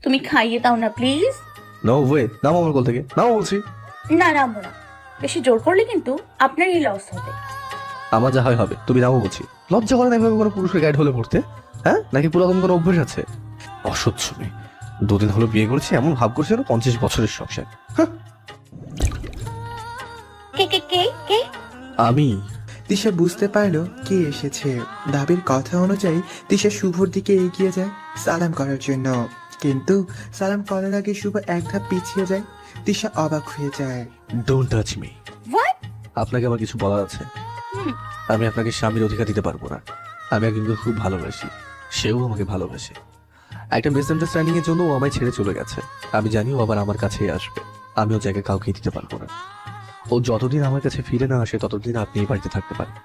তুমি খাইয়ে দাও না প্লিজ। নো ওয়ে, নামো আমার কোল থেকে, নামো বলছি। না নামবো না, বেশি জোর করলে কিন্তু আপনারই লস হবে। আমার যা হয় হবে, তুমি নামো বলছি। লজ্জা করে না এভাবে কোনো পুরুষের গাইড হলে পড়তে? হ্যাঁ, নাকি পুরাতন কোনো অভ্যাস আছে? অসহ্য মেয়ে। 2 দিন হলো বিয়ে করেছি, এমন ভাব করছে না 50 বছরের সংসার। হ্যাঁ। কে কে কে কে? আমি। তিশা বুঝতে পারলো কে এসেছে। দাবির কথা অনুযায়ী তিশা শুভর দিকে এগিয়ে যায় সালাম করার জন্য, কিন্তু সালাম করার আগে শুভ এক ধাপ পিছিয়ে যায়। তিশা অবাক হয়ে যায়। Don't touch me. হোয়াট? আপনাকে আমার কিছু বলার আছে। আমি আপনাকে স্বামীর অধিকার দিতে পারবো না। আমি একজনকে খুব ভালোবাসি, সেও আমাকে ভালোবাসে। একটা মিসআন্ডারস্ট্যান্ডিং এর জন্য ও আমায় ছেড়ে চলে গেছে। আমি জানি ও আবার আমার কাছেই আসবে। আমি ও জায়গায় কাউকে দিতে পারবো না। ও যতদিন আমার কাছে ফিরে না আসে ততদিন আপনি এই বাড়িতে থাকতে পারেন।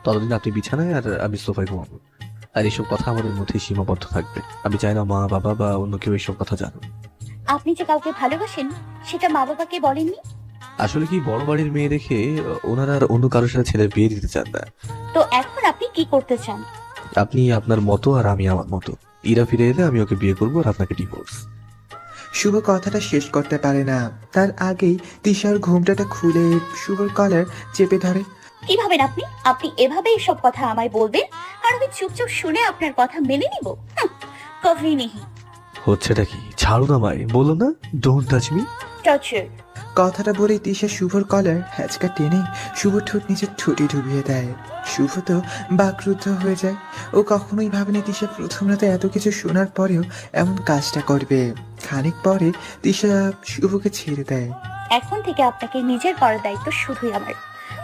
ততদিন আপনি বিছানায় আর আমি সোফায় ঘুমাবো। আর এইসব কথা আমাদের মধ্যে সীমাবদ্ধ থাকবে। আমি চাই না মা বাবা বা অন্য কেউ এইসব কথা জানুক। আপনি যে কাউকে ভালোবাসেন সেটা মা বাবাকে বলেননি? আসলে কি, বড় বাড়ির মেয়ে দেখে ওনারা আর অন্য কারোর সাথে ছেলের বিয়ে দিতে চান না। তো এখন আপনি কি করতে চান? আপনি আপনার মতো আর আমি আমার মতো। ইরা ফিরে এলে আমি ওকে বিয়ে করবো আর আপনাকে ডিভোর্স। শুভ কথাটা শেষ করতে পারে না, তার আগেই তিশার ঘোমটাটা খুলে শুভর কলার চেপে ধরে। কি ভাবেন আপনি? আপনি এভাবে এসব কথা আমায় বলবেন আর আমি চুপচাপ শুনে আপনার কথা মেনে নিব? কভি নেহি। হচ্ছেটা কি? ছাড়ুন আমায়, বলো না ডোন্ট টাচ মি। টর্চার। কথাটা বলে তিশা শুভর কলার হ্যাচকা টেনে শুভ ঠোঁট নিচে ঠোঁটে ডুবিয়ে দেয়। শুভ তো বাকরুদ্ধ হয়ে যায়। ও কখনোই ভাবেনি তিশা প্রথম রাতে এত কিছু শোনার পরেও এমন কাজটা করবে। খানিক পরে তিশা শুভকে ছেড়ে দেয়। এখন থেকে আপনাকে নিজের করার দায়িত্ব শুধুই আমার।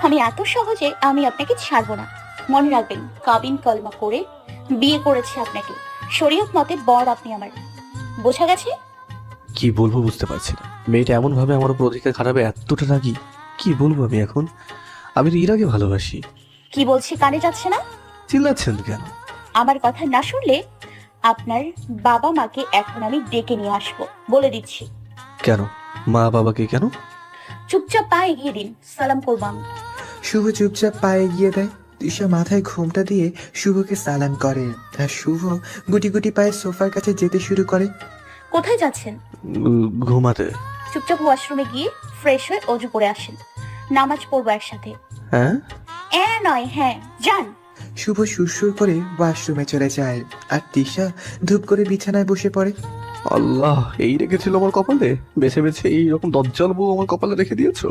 আমি এত সহজে আমি আপনাকে ছাড়বো না। মনে রাখবেন, কাবিন কলমা করে বিয়ে করেছি আপনাকে। শরীয়ত মতে বর আপনি আমার। বোঝা গেছে? কি বলবো বুঝতে পারছি না। মেয়েটা এমন ভাবে আমার উপর অধিকার খারাপে এতটা রাগি। কি বলবো আমি এখন? আমি তো ইরাকে ভালোবাসি। কি বলছি কানে যাচ্ছে না? চিল্লাচ্ছেন কেন? আমার কথা না শুনলে আপনার বাবা মাকে এখন আমি ডেকে নিয়ে আসবো, বলে দিচ্ছি। কেন? মা বাবাকে কেন? চুপচাপ পা এগিয়ে দিন, সালাম করবো আমি। শুভ চুপচাপ পায়ে গিয়ে দেয়। তিশা মাথায় ঘোমটা দিয়ে শুভকে সালাম করে, আর শুভ গুটি গুটি পায়ে সোফার কাছে যেতে শুরু করে। কোথায় যাচ্ছেন? ঘুমাতে। চুপচাপ ওয়াশরুমে গিয়ে ফ্রেশ হয়ে অজু করে আসেন, নামাজ পড়বো একসাথে। হ্যাঁ। নয় হ্যাঁ, যান। শুভ সুরসুর করে ওয়াশরুমে চলে যায়, আর তিশা ধূপ করে বিছানায় বসে পড়ে। আল্লাহ, এই রেখেছিল আমার কপালে? বেছে বেছে এইরকম দজ্জাল বউ আমার কপালে রেখে দিয়েছো।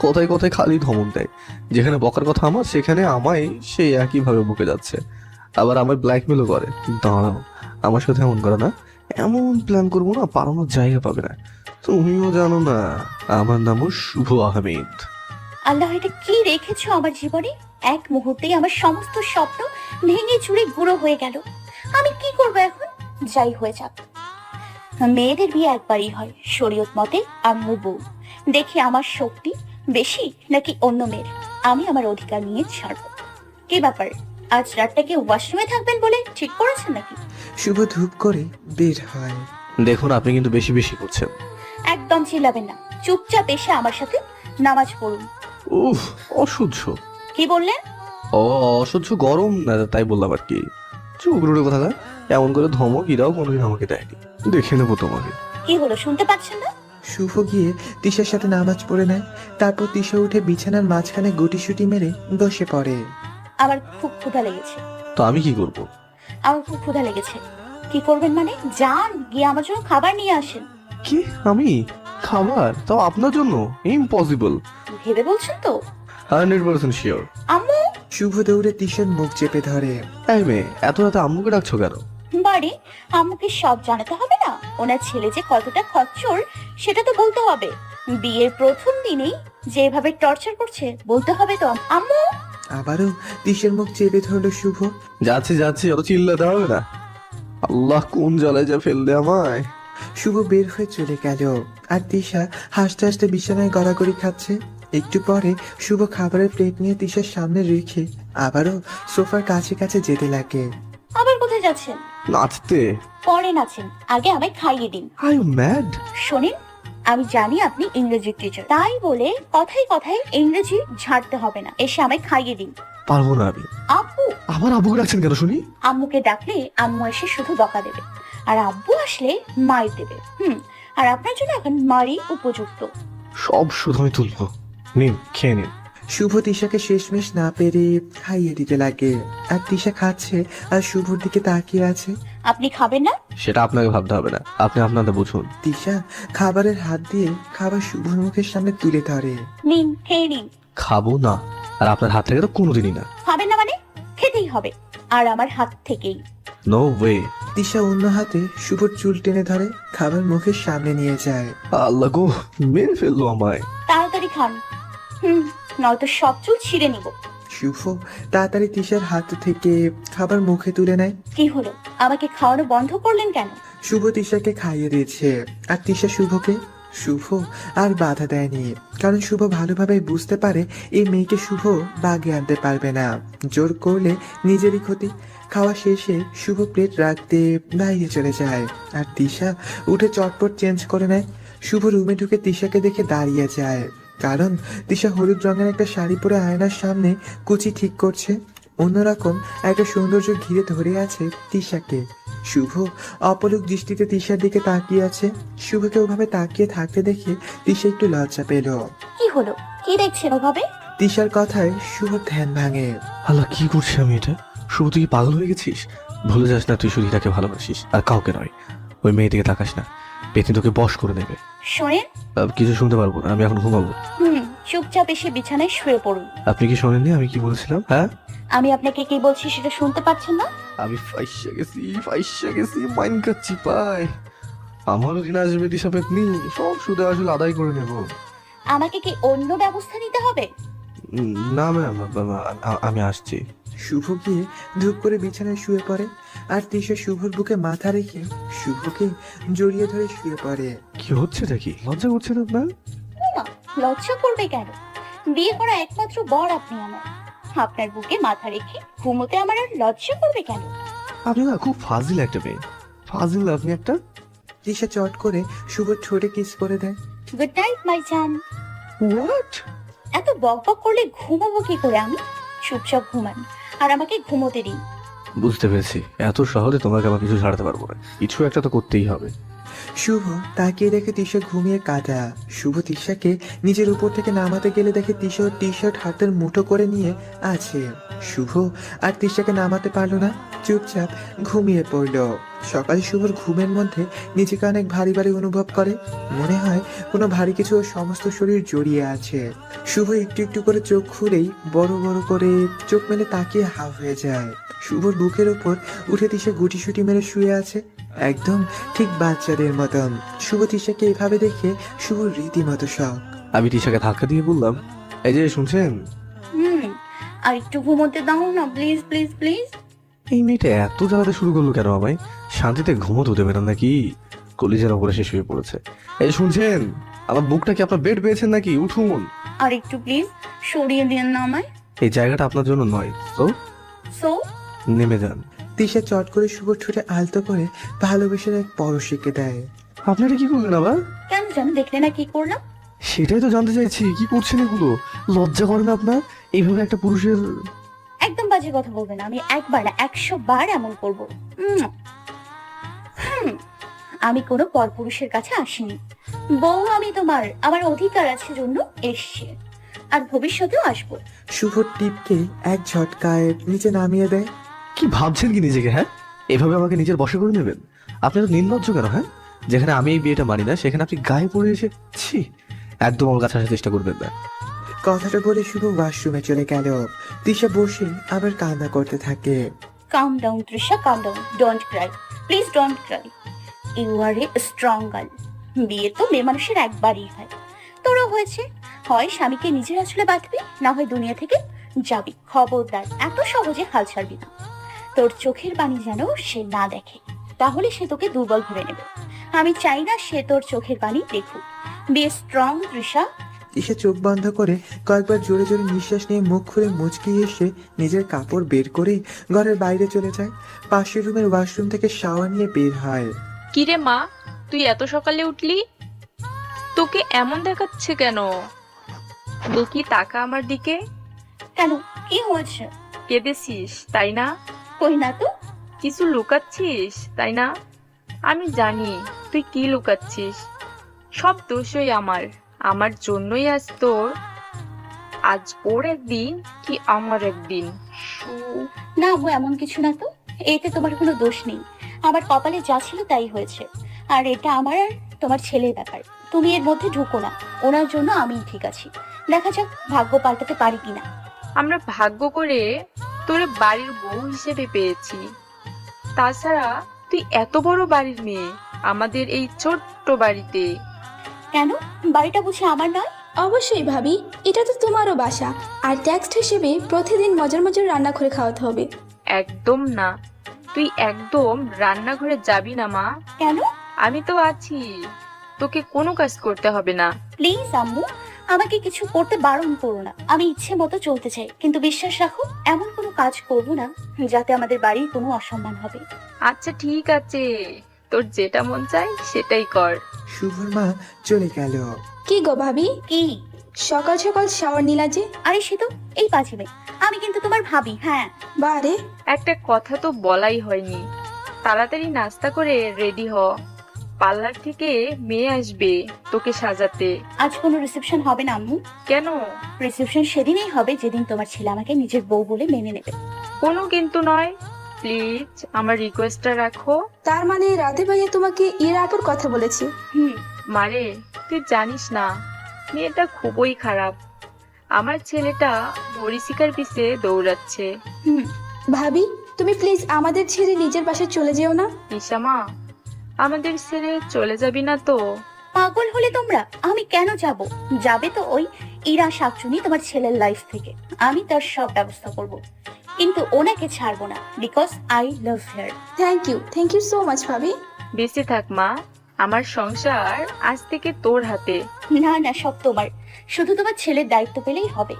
কথায় কথায় খালি ধমক দেয়। যেখানে বকার কথা আমার, সেখানে আমায় সে একইভাবে বকে যাচ্ছে। আবার আমায় ব্ল্যাকমেলও করে। দাঁড়াও, আমার সাথে এমন করে না। এমন প্ল্যান করবো না, পালানোর জায়গা পাবে না। তুমিও জানো না আমার নামও শুভ আহমেদ। আল্লাহ, এটা কি রেখেছো আমার জীবনে? এক মুহূর্তেই আমার সমস্ত স্বপ্ন ভেঙে চুরে গুঁড়ো হয়ে গেল। আমি কি করবো এখন? যাই হয়ে যাক। মেয়েদের বিয়ে একবারই হয় শরীয়ত মতে। আম্মু বউ দেখি আমার শক্তি বেশি নাকি অন্য মেয়ের। আমি আমার অধিকার নিয়ে ছাড়বো। কি ব্যাপার, আজ রাতটা কি ওয়াশরুমে থাকবেন বলে ঠিক করেছেন নাকি? শুভ ধূপ করে বের হয়। দেখুন, আপনি কিন্তু বেশি বেশি করছেন। একদম চিল্লাবেন না, চুপচাপ এসে আমার সাথে নামাজ পড়ুন। উফ, অসহ্য। কি বললেন? ও, অসহ্য গরম তাই বললাম আর কি। চুপ রুড়ে কথা না। এমন করে ধমক ইরাও কোনোদিন আমাকে দেয়নি। দেখে নেবো তোমাকে। কি হলো, শুনতে পাচ্ছেন না? শুভ গিয়ে তিশার সাথে নামাজ পড়ে নেয়। তারপর তিশা উঠে বিছানার মাঝখানে গুটিসুটি মেরে বসে পড়ে। আমার খুব ক্ষুধা লেগেছে। তো আমি কি করব? আমার খুব ক্ষুধা লেগেছে। কি করবেন মানে? যান গিয়ে আমার জন্য খাবার নিয়ে আসেন। কি? আমি? খাবার? তাও আপনার জন্য? ইম্পসিবল। ভেবে বলছেন তো? 100% শিওর। আম্মু। শুভ দৌড়ে তিশার মুখ চেপে ধরে। এই মেয়ে, এত রাতে আম্মুকে ডাকছো কেন? বাড়ি আম্মুকে সব জানাতে হবে না? ওনার ছেলে যে কতটা খচ্চর সেটা তো বলতে হবে। বিয়ের প্রথম দিনেই যেভাবে টর্চার করছে বলতে হবে তো। আম্মু। আবারও তিশার মুখ চেপে ধরলো শুভ। যাচ্ছি যাচ্ছি, অত চিল্লাতে হবে না। আল্লাহ, কোন জ্বালায় যা ফেললে আমায়। শুভ বের হয়ে চলে গেল, আর তিশা হাসতে হাসতে বিছানায় গড়াগড়ি খাচ্ছে। একটু পরে শুভ খাবারের প্লেট নিয়ে তিশার সামনে রেখে আবারও সোফার কাছে কাছে যেতে লাগে। আবার কোথায় যাচ্ছেন? নাচতে? পরে নাচেন, আগে আমায় খাইয়ে দিন। I U mad? শোনেন, আমি জানি আপনি ইংরেজি টিচার, তাই বলে কথায় কথায় ইংরেজি ঝাড়তে হবে না। এসে আমায় খাইয়ে দিন। পারবো না আমি। আব্বু। আমার আব্বুকে ডাকছেন কেন শুনি? আম্মুকে ডাকলে আম্মু এসে শুধু বকা দেবে। আর আব্বু আসলে মার দেবে। আর আপনার জন্য এখন মারই উপযুক্ত। সব শুধু আমি তুলবো। নিন, খেয়ে নিন। শুভ তিশাকে শেষমেশ না পেরে খাইয়ে দিতে লাগে। আর তিশা খাচ্ছে আর শুভর দিকে তাকিয়ে আছে। আপনি খাবেন না? সেটা আপনাকে ভাবতে হবে না, আপনি আপনাদের বুঝুন। তিশা খাবারের হাত দিয়ে খাবার শুভর মুখের সামনে তুলে ধরে। নিন, খেয়ে নিন। খাবো না, আর আপনার হাত থেকে তো কোনোদিনই না। খাবেন না মানে? খেতেই হবে, আর আমার হাত থেকেই। No way. তিশা অন্য হাতে শুভর চুল টেনে ধরে খাবার মুখের সামনে নিয়ে যায়। আল্লাহ গো, মেরে ফেললো আমায়। তাড়াতাড়ি খান, নয়তো সব চুল ছিঁড়ে নিব। শুভ তাড়াতাড়ি তিশার হাত থেকে খাবার মুখে তুলে নেয়। কি হলো, আমাকে খাওয়ানো বন্ধ করলেন কেন? শুভ তিশাকে খাইয়ে দিয়েছে আর তিশা শুভকে। শুভ আর বাধা দেয়নি, কারণ শুভ ভালোভাবে বুঝতে পারে এই মেয়েকে শুভ বাগে আনতে পারবে না। জোর করলে নিজেরই ক্ষতি। খাওয়া শেষে শুভ প্লেট রাখতে বাইরে চলে যায় আর তিশা উঠে চটপট চেঞ্জ করে নেয়। শুভ রুমে ঢুকে তিশাকে দেখে দাঁড়িয়ে যায়, কারণ তিশা হলুদ রঙের একটা শাড়ি পরে আয়নার সামনে কুচি ঠিক করছে। অন্যরকম একটা সৌন্দর্য ঘিরে ধরে আছে তিশাকে। শুভ অপলক দৃষ্টিতে তিশার দিকে তাকিয়ে আছে। শুভকে ওভাবে তাকিয়ে থাকতে দেখে তিশা একটু লজ্জা পেল। কি হলো, কি দেখছেন ওভাবে? তিশার কথায় শুভ ধ্যান ভাঙে। আল্লাহ, কি করছি আমি এটা? শুভ, তুই কি পাগল হয়ে গেছিস? ভুলে যাস না তুই শুধু তাকে ভালোবাসিস, আর কাউকে নয়। ওই মেয়ে দিকে তাকাস না, পেতনি তোকে বশ করে নেবে। শোনেন। কিছু শুনতে পারবো না, আমি এখন ঘুমাবো। চুপচাপ এসে বিছানায় শুয়ে পড়ুন। আপনি কি শোনেননি আমি কি বলছিলাম? হ্যাঁ, আমি আপনাকে কি বলছি সেটা শুনতে পাচ্ছেন না? আমি ফাইসা গেছি মাইন কাচ্ছি পাই। আমারও দিন আসবে দিশা পেতনি, সব সুদে আসলে আদায় করে নেব। আমাকে কি অন্য ব্যবস্থা নিতে হবে? না ম্যাম, আমি আসছি। শুভ গিয়ে ধূপ করে বিছানায় শুয়ে পড়ে আর তিশা শুভর বুকে মাথা রেখে শুভকে জড়িয়ে ধরে শুয়ে পড়ে। কি হচ্ছে নাকি? লজ্জা করছে না আপনার? না, লজ্জা করবে কেন? বিয়ে করা একমাত্র বর আপনি আমার। আপনার বুকে মাথা রেখে ঘুমোতে আমার আর লজ্জা করবে কেন? আপনি না খুব ফাজিল একটা মেয়ে, ফাজিল আপনি একটা। তিশা চট করে শুভর ঠোঁটে কিস করে দেয়। গুড নাইট মাই জান। হোয়াট? এত বক বক করলে ঘুমাবো কি করে আমি? চুপচাপ ঘুমান আর আমাকে ঘুমোতে দিন। বুঝতে পেরেছি, এত সহজে তোমাকে আমার কিছু ছাড়াতে পারবো না, কিছু একটা তো করতেই হবে। শুভ তাকিয়ে দেখে তিশা ঘুমিয়ে কাঁদা। শুভ তিশাকে নিজের উপর থেকে নামাতে গেলে দেখে তিশা ওর টি শার্ট হাতের মুঠো করে নিয়ে আছে। শুভ আর তিশাকে নামাতে পারলো না, চুপচাপ ঘুমিয়ে পড়লো। সকালে শুভর ঘুমের মধ্যে নিজেকে অনেক ভারী ভারী অনুভব করে। মনে হয় কোনো ভারী কিছু ওর সমস্ত শরীর জড়িয়ে আছে। শুভ একটু একটু করে চোখ খুলেই বড় বড় করে চোখ মেলে তাকিয়ে হাঁ হয়ে যায়। শুভর বুকের উপর উঠে তিশা গুটিসুটি মেরে শুয়ে আছে, একদম ঠিক বাচ্চাদের মতন। শুভ তিশাকে এভাবে দেখে শুভ রীতিমতো শখ। আমি টিশাকে ধাক্কা দিয়ে বললাম, এই যে শুনছেন? আর একটু ঘুমোতে দাও না, প্লিজ প্লিজ প্লিজ। এই মেয়েটা এত জ্বালাতে শুরু করলো কেন আমায়? শান্তিতে ঘুমোতে দেবে না নাকি? কলিজার ওপরে সে শুয়ে পড়েছে। এই শুনছেন? আমার বুকটা কি আপনার বেড পেয়েছেন নাকি? উঠুন। আর একটু প্লিজ সরিয়ে দিন না আমায়। এই জায়গাটা আপনার জন্য নয়, তো সো নেমে যান। তিশা চট করে শুভর ঠোঁটে আলতো করে ভালোবেসে এক পরশিকে দেয়। আপনারা কি করলেন আবার? কেন জানো, দেখলে না কি করলাম? সেটাই তো জানতে চাইছি, কি করছেন এগুলো? লজ্জা করে না আপনার এইভাবে একটা পুরুষের? একদম বাজে কথা বলবেন না, আমি একবার না 100 বার এমন করবো। আমি কোনো পরপুরুষের কাছে আসিনি। বউ আমি তোমার, আমার অধিকার আছে জন্য এসছে, আর ভবিষ্যতেও আসবো। শুভর টিপকে এক ঝটকায় নিচে নামিয়ে দেয়। কি ভাবছেন কি নিজেকে? হ্যাঁ, এভাবে আমাকে নিজের বশে করে নেবেন? আপনারা নির্লজ্জ কেন? হ্যাঁ, যেখানে আমি এই বিয়েটা মানি না সেখানে আপনি গায়ে পড়ে এসে ছি, একদম আমার কাছে আসার চেষ্টা করবেন না। কথাটা বলে শুভ ওয়াশরুমে চলে গেল। তিশা বসে আবার কান্না করতে থাকে। Calm down Trisha, calm down, don't cry, please don't cry. You are a strong girl. বিয়ে তো মেয়ে মানুষের একবারই হয়, তোরও হয়েছে। হয় স্বামীকে নিজের আসলে বাঁধবি, না হয় দুনিয়া থেকে যাবি। খবরদার এত সহজে হাল ছাড়বি না। তোর চোখের পানি যেন সে না দেখে, তাহলে সে তোকে দুর্বল ভেবে নেবে। আমি চাই না সে তোর চোখের পানি দেখুক। Be strong Trisha. তিশা চোখ বন্ধ করে কয়েকবার জোরে জোরে নিঃশ্বাস নিয়ে মুখ খুলে মুচকি এসে নিজের কাপড় বের করে ঘরের বাইরে চলে যায়। পাশের রুমের ওয়াশরুম থেকে শাওয়ার নিয়ে বের হয়। কিরে মা, তুই এত সকালে উঠলি? তোকে এমন দেখাচ্ছে কেন? দেখি তাকা আমার দিকে। কেন, কি হয়েছে? কেঁদেছিস তাই না? কই না তো। কিছু লুকাচ্ছিস তাই না? আমি জানি তুই কি লুকাচ্ছিস। সব দোষই আমার জন্যই আজ ওর একদিন কি আমার একদিন। না আম্মু, এমন কিছু না তো। এতে তোমার কোনো দোষ নেই। আমার কপালে যা ছিল তাই হয়েছে। আর এটা আমার আর তোমার ছেলের ব্যাপার। তুমি এর মধ্যে ঢুকো না। ওনার জন্য আমি ঠিক আছি। দেখা যাক ভাগ্য পাল্টাতে পারি কিনা। আমরা ভাগ্য করে তোরে বাড়ির বউ হিসেবে পেয়েছি। তাছাড়া তুই এত বড় বাড়ির মেয়ে আমাদের এই ছোট্ট বাড়িতে। কেন? বাড়িটা বুঝি আমার নয়? অবশ্যই ভাবি, এটা তো তোমারও বাসা। আর ট্যাক্স হিসেবে প্রতিদিন মজার মজার রান্না করে খাওয়াতে হবে। একদম না, তুই একদম রান্নাঘরে যাবি না মা। কেন? আমি তো আছি, তোকে কোনো কাজ করতে হবে না। প্লিজ আম্মু, আমাকে কিছু করতে বারণ করো না। আমি ইচ্ছে মতো চলতে চাই, কিন্তু বিশ্বাস রাখো এমন কোনো কাজ করব না যাতে আমাদের বাড়ির কোনো অসম্মান হবে। আচ্ছা ঠিক আছে, তোর যেটা মন চায় সেটাই কর। শুভর মা চলে গেল। কি গো ভাবি, কি? সকাল সকাল শাওয়ার নিলা যে? আরে সে তো এই পাঁচিমে। আমি কিন্তু তোমার ভাবি। হ্যাঁ, বারে, একটা কথা তো বলাই হয়নি। তাড়াতাড়ি নাস্তা করে রেডি হ, পার্লার থেকে মেয়ে আসবে তোকে সাজাতে। আজ কোনো রিসেপশন হবে না আম্মু। কেন? রিসেপশন সেদিনই হবে যেদিন তোমার ছেলে আমাকে নিজের বউ বলে মেনে নেবে। কোনো কিন্তু নয়, প্লিজ আমার রিকোয়েস্টটা রাখো। তার মানে রাতে ভাইয়া তোমাকে এর আপুর কথা বলেছে? হুম। মারে, তুই জানিস না মেয়েটা খুবই খারাপ। আমার ছেলেটা মরিচিকার পিছে দৌড়াচ্ছে। হুম। ভাবি, তুমি প্লিজ আমাদের ছেড়ে নিজের বাসায় চলে যেও না। ইসামা, আমাদের ছেড়ে চলে যাবি না তো? পাগল হলে তোমরা? আমি কেন যাব? যাবে তো ওই ইরা শাকচুনি তোমার ছেলের লাইফ থেকে। আমি তার সব ব্যবস্থা করব, কিন্তু ওনাকে ছাড়বো না, because I love her. Thank you so much ভাবি। বেঁচে থাক মা, আমার সংসার আজ থেকে তোর হাতে। না না, সব তোমার। শুধু তোমার ছেলের দায়িত্ব পেলেই হবে।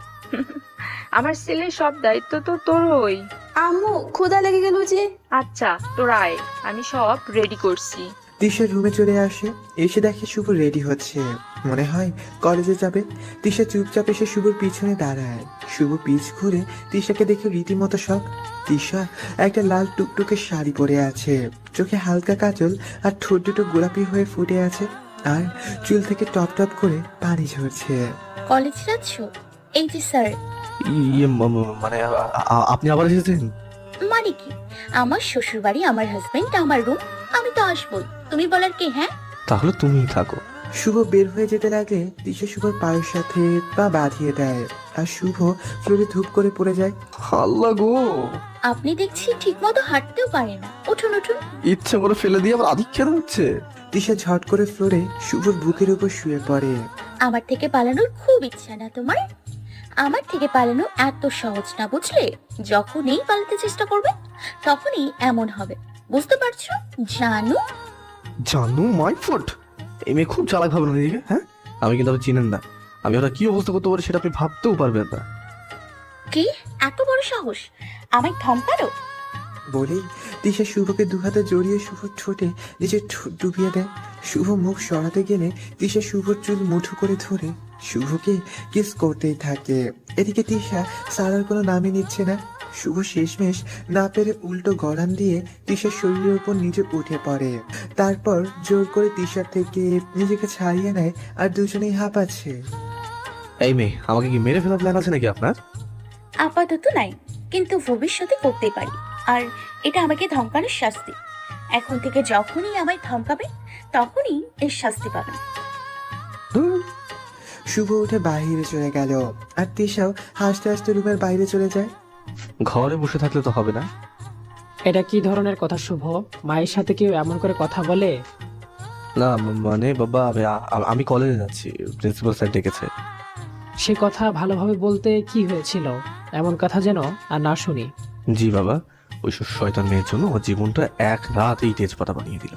আমার ছেলের সব দায়িত্ব তো তোরই। আম্মু, ক্ষুধা লেগে গেল যে। আচ্ছা তোর আয়, আমি সব রেডি করছি। তিশা রুমে চলে আসে, এসে দেখে শুভ রেডি হচ্ছে। মনে হয় কলেজে যাবে। তিশা চুপচাপ এসে শুভর পিছনে দাঁড়ায়। শুভ পিছ ঘুরে তিশাকে দেখে রীতিমতো শখ। তিশা একটা লাল টুকটুকে শাড়ি পরে আছে, চোখে হালকা কাজল, আর ঠোঁট দুটো গোলাপি হয়ে ফুটে আছে, আর চুল থেকে টপ টপ করে পানি ঝরছে। কলেজ যাচ্ছ? এই যে স্যার। মানে আপনি আবার এসেছেন? মানে কি? আমার শ্বশুর বাড়ি, আমার হাজবেন্ড, আমার রুম। আমি তো আসবোই, তুমি বলার কি? হ্যাঁ, তাহলে তুমিই থাকো। শুভ বের হয়ে যেতে লাগলে তিশা শুভর পায়ের সাথে পা বাঁধিয়ে দেয়, আর শুভ ফ্লোরে ধূপ করে পড়ে যায়। আল্লাহ গো, আপনি দেখছি ঠিক মতো হাঁটতেও পারে না। উঠুন উঠুন। ইচ্ছে করে ফেলে দিয়ে আবার আধিক্যের হচ্ছে। তিশা ঝট করে ফ্লোরে শুভর বুকের উপর শুয়ে পড়ে। আমার থেকে পালানোর খুব ইচ্ছা না তোমার? আমার থেকে পালানো এত সহজ না, বুঝলে? যখনই পালাতে চেষ্টা করবে তখনই এমন হবে, বুঝতে পারছো? জানো জানো মাই ফুট, এই মেয়ে খুব চালাক ভাবে না নিজেকে। হ্যাঁ, আমি কিন্তু আপনি চিনেন না। আমি ওরা কি অবস্থা করতে পারি সেটা আপনি ভাবতেও পারবেন না। কি এত বড় সাহস আমায় ধমকানো? বলেই তিশা শুভকে দু হাতে জড়িয়ে শুভর ঠোঁটে নিজের ঠোঁট ডুবিয়ে দেয়। শুভ মুখ সরাতে গেলে তিশা শুভর চুল মুঠো করে ধরে শুভকে কিস করতেই থাকে। এদিকে তিশা সারার কোনো নামই নিচ্ছে না। শুভ শেষমেশ না পেরে উল্টো গড়ান দিয়ে তিশার শরীরের উপর নিজে উঠে পড়ে। তারপর জোর করে তিশার থেকে নিজেকে ছাড়িয়ে নেয়, আর দুজনেই হাঁপাচ্ছে। এই মেয়ে, আমাকে কি মেরে ফেলার প্ল্যান আছে নাকি আপনার? আপাতত নাই, কিন্তু ভবিষ্যতে করতে পারি। আর এটা আমাকে ধমকানোর শাস্তি। এখন থেকে যখনই আমায় ধমকাবে তখনই এর শাস্তি পাবেন। ধুর, শুভ উঠে বাইরে চলে গেল, আর তিশাও হাসতে হাসতে রুমের বাইরে চলে যায়। ঘরে বসে থাকলে তো হবে না। এটা কি ধরনের কথা শুভ? মায়ের সাথে কেউ এমন করে কথা বলে? না মানে বাবা, আমি কলেজে যাচ্ছি, প্রিন্সিপাল স্যার ডেকেছে। সে কথা ভালোভাবে বলতে কি হয়েছিল? এমন কথা যেন আর না শুনি। জি বাবা, ওই শয়তান মেয়ের জন্য ওর জীবনটা এক রাতেই তেজপাতা বানিয়ে দিল।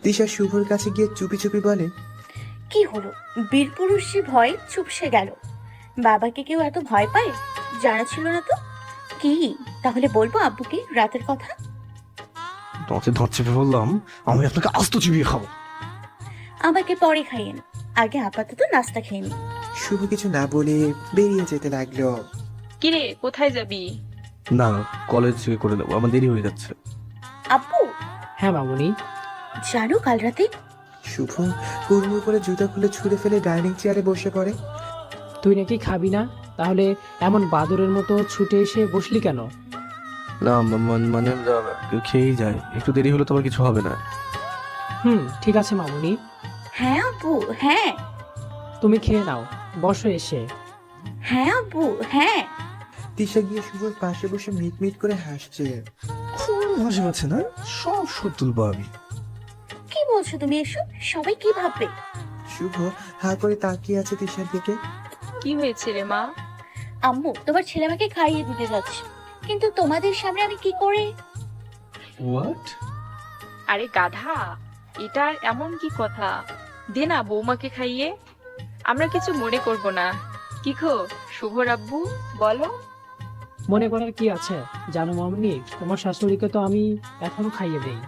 তিশা শুভর কাছে গিয়ে চুপি চুপি বলে, কি হলো? বীরপুরুষ যে ভয় চুপসে গেল। বাবাকে কেউ এত ভয় পায়? জানা ছিল না তো। কি তাহলে বলবো আব্বুকে রাতের কথা? তোমাকে ধর চেপে বললাম, আমি আপনাকে আস্ত চিবিয়ে খাবো। আমাকে পরে খাইয়েন, আগে আপাতত নাস্তা খেয়ে নিন। শুভ কিছু না বলে বেরিয়ে যেতে লাগলো। কিরে, কোথায় যাবি? না, কলেজ করে নেবো, আমার দেরি হয়ে যাচ্ছে। আব্বু, হ্যাঁ মামুনি। জানো কাল রাতে শুভ হুড়মুড় করে জুতা খুলে ছুঁড়ে ফেলে ডাইনিং চেয়ারে বসে পড়ে। তুই নাকি খাবি না, তাহলে এমন বাদরের মতো ছুটে এসে বসলি কেন? না মানে খেয়েই যায়, একটু দেরি হলে তোমার কিছু হবে না। ঠিক আছে মামুনি, হ্যাঁ আব্বু হ্যাঁ। তুমি খেয়ে নাও, বসো এসে। হ্যাঁ আব্বু হ্যাঁ। তিশা গিয়ে শুভর পাশে বসে মিট মিট করে হাসছে। খুব হাসি পাচ্ছে না, সব সুর তুলবো আমি। কি বলছো তুমি এসব? সবাই কি ভাববে? শুভ হা করে তাকিয়ে আছে তিশার দিকে। কি হয়েছে রে মা? আম্মু তোমার ছেলে আমাকে খাইয়ে দিতে যাচ্ছে, কিন্তু তোমাদের সামনে আমি কি করে? হোয়াট? আরে গাধা, এটা আর এমন কি কথা? দে না বৌমাকে খাইয়ে, আমরা কিছু মনে করব না। কি খো শুভ আব্বু, বলো। মনে করার কি আছে জানো মামুনি, তোমার শাশুড়িকে তো আমি এখনো খাইয়ে দেই।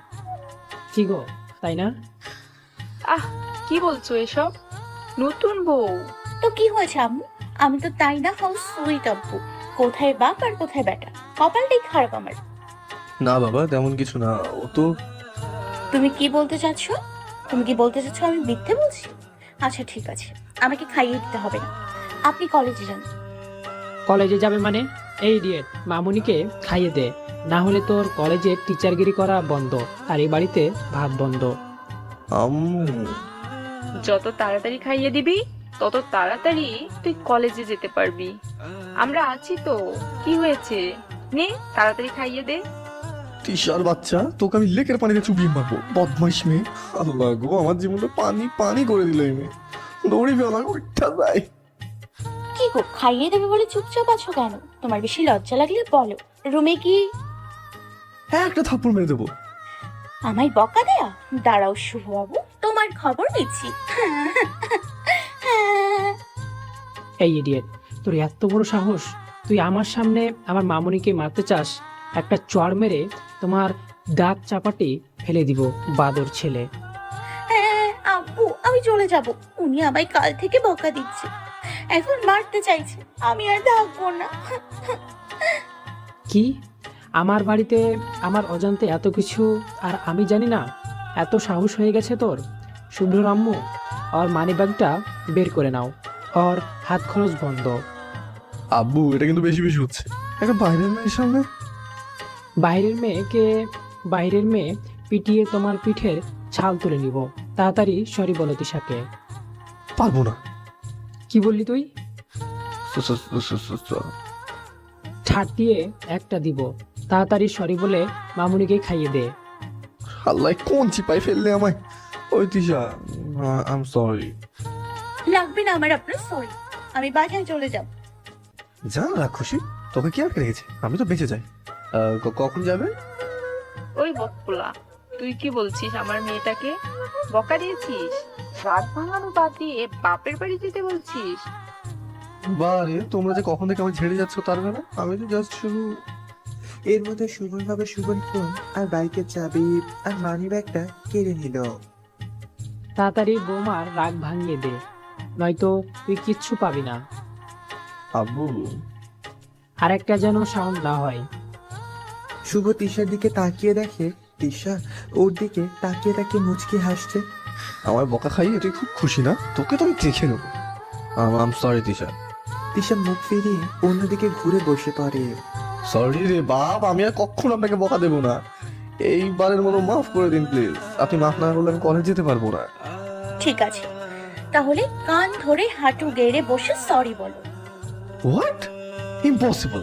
কি গো, তাই না? আহ, কি বলছো এসব? নতুন বউ। তো কি হয়েছে আম্মু? আমি তো তাই না, হাউ সুইট আব্বু। কোথায় বাপ আর কোথায় বেটা, কপালটাই খারাপ আমার। না বাবা, তেমন কিছু না, ও তো। তুমি কি বলতে চাচ্ছ? তুমি কি বলতে চাচ্ছ আমি মিথ্যে বলছি? আচ্ছা ঠিক আছে, আমাকে খাইয়ে দিতে হবে না, আপনি কলেজে যান। কলেজে যাবে মানে? এই ইডিয়েট, মামুনিকে খাইয়ে দে, না হলে তোর কলেজে টিচারগিরি করা বন্ধ, আর এই বাড়িতে ভাত বন্ধ। আম্মু, যত তাড়াতাড়ি খাইয়ে দিবি তত তাড়াতাড়ি তুই কলেজে যেতে পারবি। আমরা আছি তো, কি হয়েছে? নে তাড়াতাড়ি খাইয়ে দে। তিশার বাচ্চা, তোকে আমি লেকের পানিতে চুপিয়ে মারবো, বদমাইশ মেয়ে। আল্লাহ গো, আমার জীবনটা পানি পানি করে দিল এই মেয়ে। দৌড়ি ফেলা উঠা যায়। কি গো, খাইয়ে দেবে বলে চুপচাপ আছো কেন? তোমার বেশি লজ্জা লাগলে বলো, রুমে কি? হ্যাঁ, একটা থাপ্পড় মেরে দেবো। আমায় বকা দেয়া? দাঁড়াও শুভ বাবু, তোমার খবর নিচ্ছি। এই ইডিয়েট, তোর এত বড় সাহস, তুই আমার সামনে আমার মামুনিকে মারতে চাস? একটা চড় মেরে তোমার দাঁত চাপাটি ফেলে দিব, বাদর ছেলে। হ্যাঁ আব্বু, আমি চলে যাব। উনি আমায় কাল থেকে বকা দিচ্ছে, এখন মারতে চাইছে, আমি আর থাকবো না। কি, আমার বাড়িতে আমার অজান্তে এত কিছু আর আমি জানি না? এত সাহস হয়ে গেছে তোর? শুভ্র আম্মু, ওর মানিব্যাগটা বের করে নাও, ওর হাত খরচ বন্ধ। আব্বু, এটা কিন্তু বেশি বেশি হচ্ছে। একটা বাইরের মেয়ের সামনে। বাইরের মেয়ে পিটিয়ে তোমার পিঠের ছাল তুলে নিব। তাড়াতাড়ি সরি বলো তিশাকে। পারবো না। কি বললি তুই? ছাড় দিয়ে একটা দিব, তাড়াতাড়ি সরি বলে মামুনিকে খাইয়ে দে। আল্লাহ, কোন চিপাই ফেললে আমায়। ওই তিশা, আই এম সরি। লাগবে না আমার আপনার সরি, আমি বাসায় চলে যাব। যা রাক্ষসী, তোকে কি আর রেখেছে, আমি তো বেঁচে যাই। কখন যাবে? ওই বকপোলা, তুই কি বলছিস? আমার মেয়েটাকে বকা দিয়েছিস? রাত ভাঙানো বাদ দিয়ে বাপের বাড়ি যেতে বলছিস? বারে, তোমরা যে কখন থেকে আমার ছেড়ে যাচ্ছ তার বেলা, আমি তো জাস্ট শুধু। এর মধ্যে শুভর ভাবে শুভর ফোন আর বাইকের চাবি আর মানি ব্যাগটা কেড়ে নিল। তাড়াতাড়ি বৌমার রাগ ভাঙিয়ে দে, নয়তো তুই কিচ্ছু পাবি না। আব্বু, আর একটা যেন সাউন্ড না হয়। শুভ তিশার দিকে তাকিয়ে দেখে তিশা ওর দিকে তাকিয়ে তাকিয়ে মুচকি হাসছে। আমার বকা খাইয়ে তুই খুব খুশি না? তোকে তো আমি দেখে নেবো। I am sorry Tisha. Tisha মুখ ফিরিয়ে অন্যদিকে ঘুরে বসে পড়ে। সরি রে বাপ, আমি আর কখনো আপনাকে বকা দেবো না। এইবারের মতো মাফ করে দিন প্লিজ। আপনি মাফ না করলে আমি কলেজ যেতে পারবো না। ঠিক আছে, তাহলে কান ধরে হাঁটু গেড়ে বসে সরি বলো। হোয়াট? ইম্পসিবল।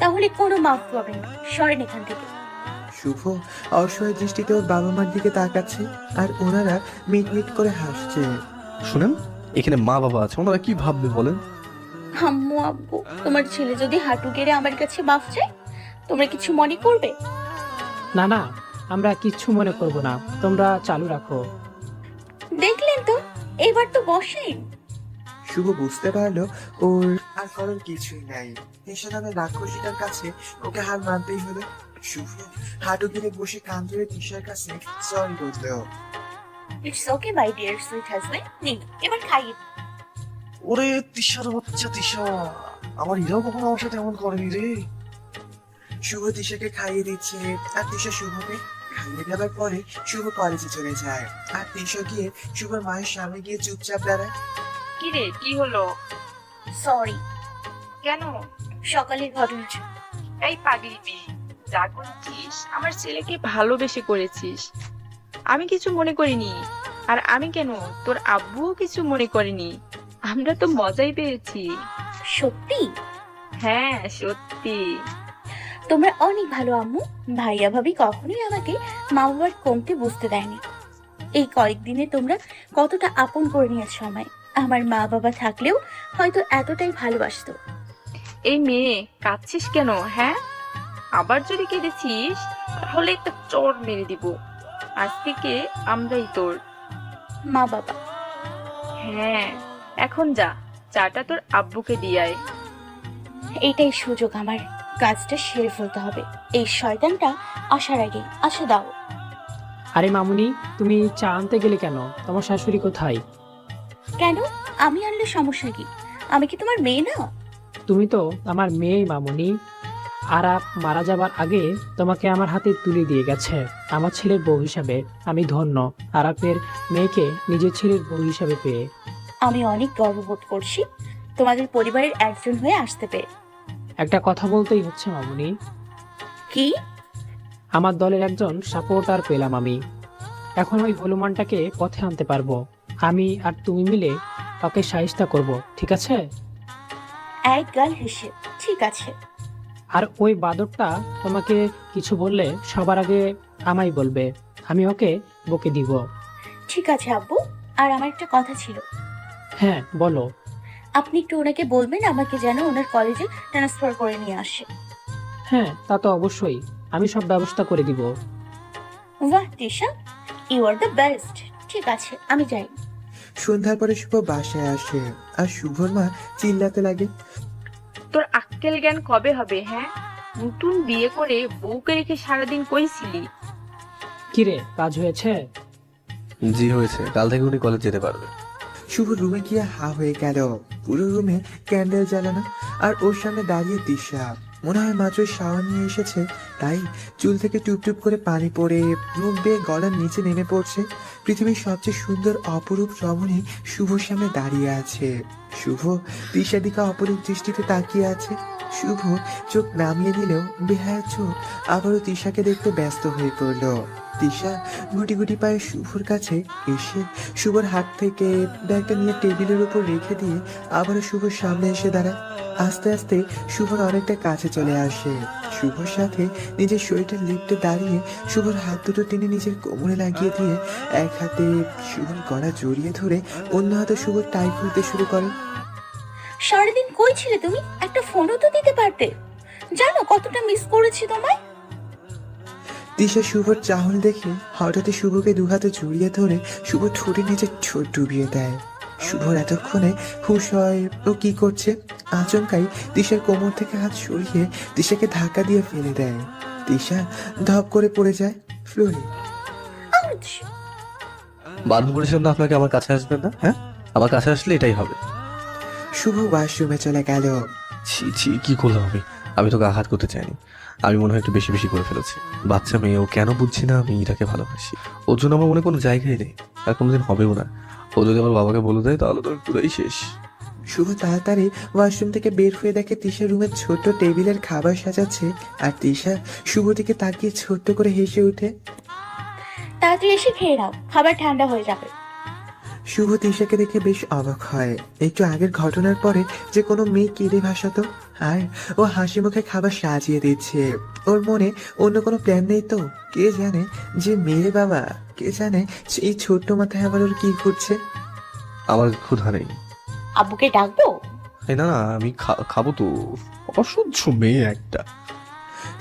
তাহলে কোনো মাফ পাবেন না, সরেন এখান থেকে। শুভ অসহায় দৃষ্টিতে ওর বাবা মার দিকে তাকাচ্ছে আর ওনারা মিট মিট করে হাসছে। শুনেন, এখানে মা বাবা আছে, ওনারা কি ভাববে বলেন? আম্মু আব্বু, তোমার ছেলে যদি হাঁটু গেড়ে আমার কাছে মাফ চায়, তোমরা কিছু মনে করবে? না না, আমরা কিচ্ছু মনে করব না, তোমরা চালু রাখো। দেখলেন তো, এবার তো বসেন। শুভ বুঝতে পারলো ওর আর করার কিছুই নাই। এসে নামে রাক্ষসীটার কাছে ওকে হার মানতেই হলো। শুভ হাঁটু গিরে বসে কান ধরে তিশার কাছে সরি বললো। It's okay my dear sweet husband, নিন এবার খাইয়ে দিন। ওরে তিশার বাচ্চা তিশা, আমার ইরাও কখনো আমার সাথে এমন করেনি রে। শুভ তিশাকে খাইয়ে দিচ্ছে আর তিশা শুভকে খাইয়ে দেওয়ার পরে শুভ কলেজে চলে যায় আর তিশা গিয়ে শুভর মায়ের সামনে গিয়ে চুপচাপ দাঁড়ায়। কি রে, কি হলো? সরি কেন? সকালের ঘটনা। এই পাগলি মেয়ে, যা করেছিস আমার ছেলেকে ভালোবেসে করেছিস। আমি কিছু মনে করিনি। আর আমি কেন, তোর আব্বুও কিছু মনে করেনি। আমরা তো মজাই পেয়েছি। সত্যি হ্যাঁ, সত্যি। তোমরা অনেক ভালো আম্মু। ভাইয়া ভাবি কখনোই আমাকে মা বাবার কমতে বুঝতে দেয়নি। এই কয়েকদিনে তোমরা কতটা আপন করে নিয়েছো আমায়। আমার মা বাবা থাকলেও হয়তো এতটাই ভালোবাসতো। এই মেয়ে, কাঁদছিস কেন? হ্যাঁ, আবার যদি কেঁদেছিস তাহলে একটা চড় মেরে দিব। আজ থেকে আমরাই তোর। মা বাবা হ্যাঁ, এখন যা, চাটা তোর আব্বুকে দিয়ে আয়। এটাই সুযোগ আমার। কাজটা সেরে ফেলতে হবে এই শয়তানটা আসার আগে। আচ্ছা দাও। আরে মামুনি, তুমি চা আনতে গেলে কেন? তোমার শাশুড়ি কোথায়? কেন? আমি আনলে সমস্যা কি? আমি কি তোমার মেয়ে না? তুমি তো আমার মেয়েই মামুনি। আরাপ মারা যাবার আগে তোমাকে আমার হাতে তুলে দিয়ে গেছে আমার ছেলের বউ হিসাবে। আমি ধন্য আরাপের মেয়েকে নিজের ছেলের বউ হিসাবে পেয়ে। আমি অনেক গর্ববোধ করছি তোমাদের পরিবারের একজন হয়ে আসতে পেরে। একটা কথা বলতেই হচ্ছে মামুনি, কি? আমার দলের একজন সাপোর্টার পেলাম আমি। এখন ওই হলুমানটাকে পথে আনতে পারবো। আমি আর তুমি মিলে ওকে সাহিস্তা করব, ঠিক আছে? এক গাল হেসে ঠিক আছে। আর ওই বাদরটা তোমাকে কিছু বললে সবার আগে আমায় বলবে। আমি ওকে বকে দিব। ঠিক আছে আব্বু। আর আমার একটা কথা ছিল। হ্যাঁ বলো। আপনি একটু ওনাকে বলবেন আমাকে যেন ওনার কলেজে ট্রান্সফার করে নিয়ে আসে। হ্যাঁ, তা তো অবশ্যই, আমি সব ব্যবস্থা করে দিব। বাহ Tisha, you are the best. ঠিক আছে আমি যাই। সন্ধ্যার পরে শুভ বাসায় আসে আর শুভর মা চিল্লাতে লাগে। তোর আক্কেল জ্ঞান কবে হবে? হ্যাঁ, নতুন বিয়ে করে বউকে রেখে সারাদিন কইছিলি? কিরে, কাজ হয়েছে? জি হয়েছে, কাল থেকে উনি কলেজ যেতে পারবে। শুভ রুমে গিয়ে হা হয়ে গেল। পুরো রুমে ক্যান্ডেল জ্বালানো আর ওর সামনে দাঁড়িয়ে দিশা। মনে হয় মাত্র শাওয়ার নিয়ে এসেছে, তাই চুল থেকে টুপ টুপ করে পানি পড়ে মুখ বেয়ে গলার নিচে নেমে পড়ছে। পৃথিবীর সবচেয়ে সুন্দর অপরূপ রমণী শুভর সামনে দাঁড়িয়ে আছে। শুভ দিশার দিকে অপরূপ দৃষ্টিতে তাকিয়ে আছে। শুভ চোখ নামিয়ে দিলেও বেহায়া চোখ আবারও তিশাকে দেখতে ব্যস্ত হয়ে পড়লো। তিশা গুটি গুটি পায়ে শুভর কাছে এসে শুভর হাত থেকে ব্যাগটা নিয়ে টেবিলের উপর রেখে দিয়ে আবারও শুভর সামনে এসে দাঁড়ায়। আস্তে আস্তে শুভর অনেকটা কাছে চলে আসে। শুভর সাথে নিজের শরীরটা লিপ্টে দাঁড়িয়ে শুভর হাত দুটো টেনে নিজের কোমরে লাগিয়ে দিয়ে এক হাতে শুভর গলা জড়িয়ে ধরে অন্য হাতে শুভর টাই খুলতে শুরু করে। সারাদিন কই ছিলে তুমি? একটা ফোনও তো দিতে পারতে। জানো কতটা মিস করেছি তোমায়। দিশা শুভর চাহনি দেখে হঠাৎই শুভকে দুহাতে জড়িয়ে ধরে শুভ ঠোঁটে নিজের ঠোঁট ডুবিয়ে দেয়। শুভর এতক্ষণে হুঁশ হয় ও কি করছে। আচমকাই দিশার কোমর থেকে হাত সরিয়ে দিশাকে ধাক্কা দিয়ে ফেলে দেয়। দিশা ধপ করে পড়ে যায় ফ্লোরে। আউচ! বারণ করেছিলাম না আপনাকে আমার কাছে আসবেন না? হ্যাঁ, আমার কাছে আসলে এটাই হবে। শুভ ওয়াশরুমে চলে গেল। ছি ছি, কি করলাম আমি? আমি তোকে আঘাত করতে চাইনি। আমি মনে হয় একটু বেশি বেশি করে ফেলেছি। বাচ্চা মেয়ে, ও কেন বুঝছি না আমি এটাকে ভালোবাসি। ওর জন্য আমার মনে কোনো জায়গায় নেই, আর কোনোদিন হবেও না। ও যদি আমার বাবাকে বলে দেয় তাহলে তো পুরাই শেষ। শুভ তাড়াতাড়ি ওয়াশরুম থেকে বের হয়ে দেখে তিশা রুমের ছোট্ট টেবিলের খাবার সাজাচ্ছে আর তিশা শুভ দিকে তাকিয়ে ছোট্ট করে হেসে ওঠে। তাড়াতাড়ি এসে খেয়ে নাও, খাবার ঠান্ডা হয়ে যাবে। শুভ তিশাকে দেখে বেশ অবাক হয়। একটু আগের ঘটনার পরে যে কোনো মেয়ে কেঁদে ভাসাতো, আর ও হাসি মুখে খাবার সাজিয়ে দিচ্ছে। ওর মনে অন্য কোনো প্ল্যান নেই তো? কে জানে যে মেয়ে বাবা, কে জানে এই ছোট্ট মাথায় আবার ওর কি ঘুরছে। আমার ক্ষুধা নেই। আব্বুকে ডাকবো? এই না না, আমি খাবো তো। অসহ্য মেয়ে একটা।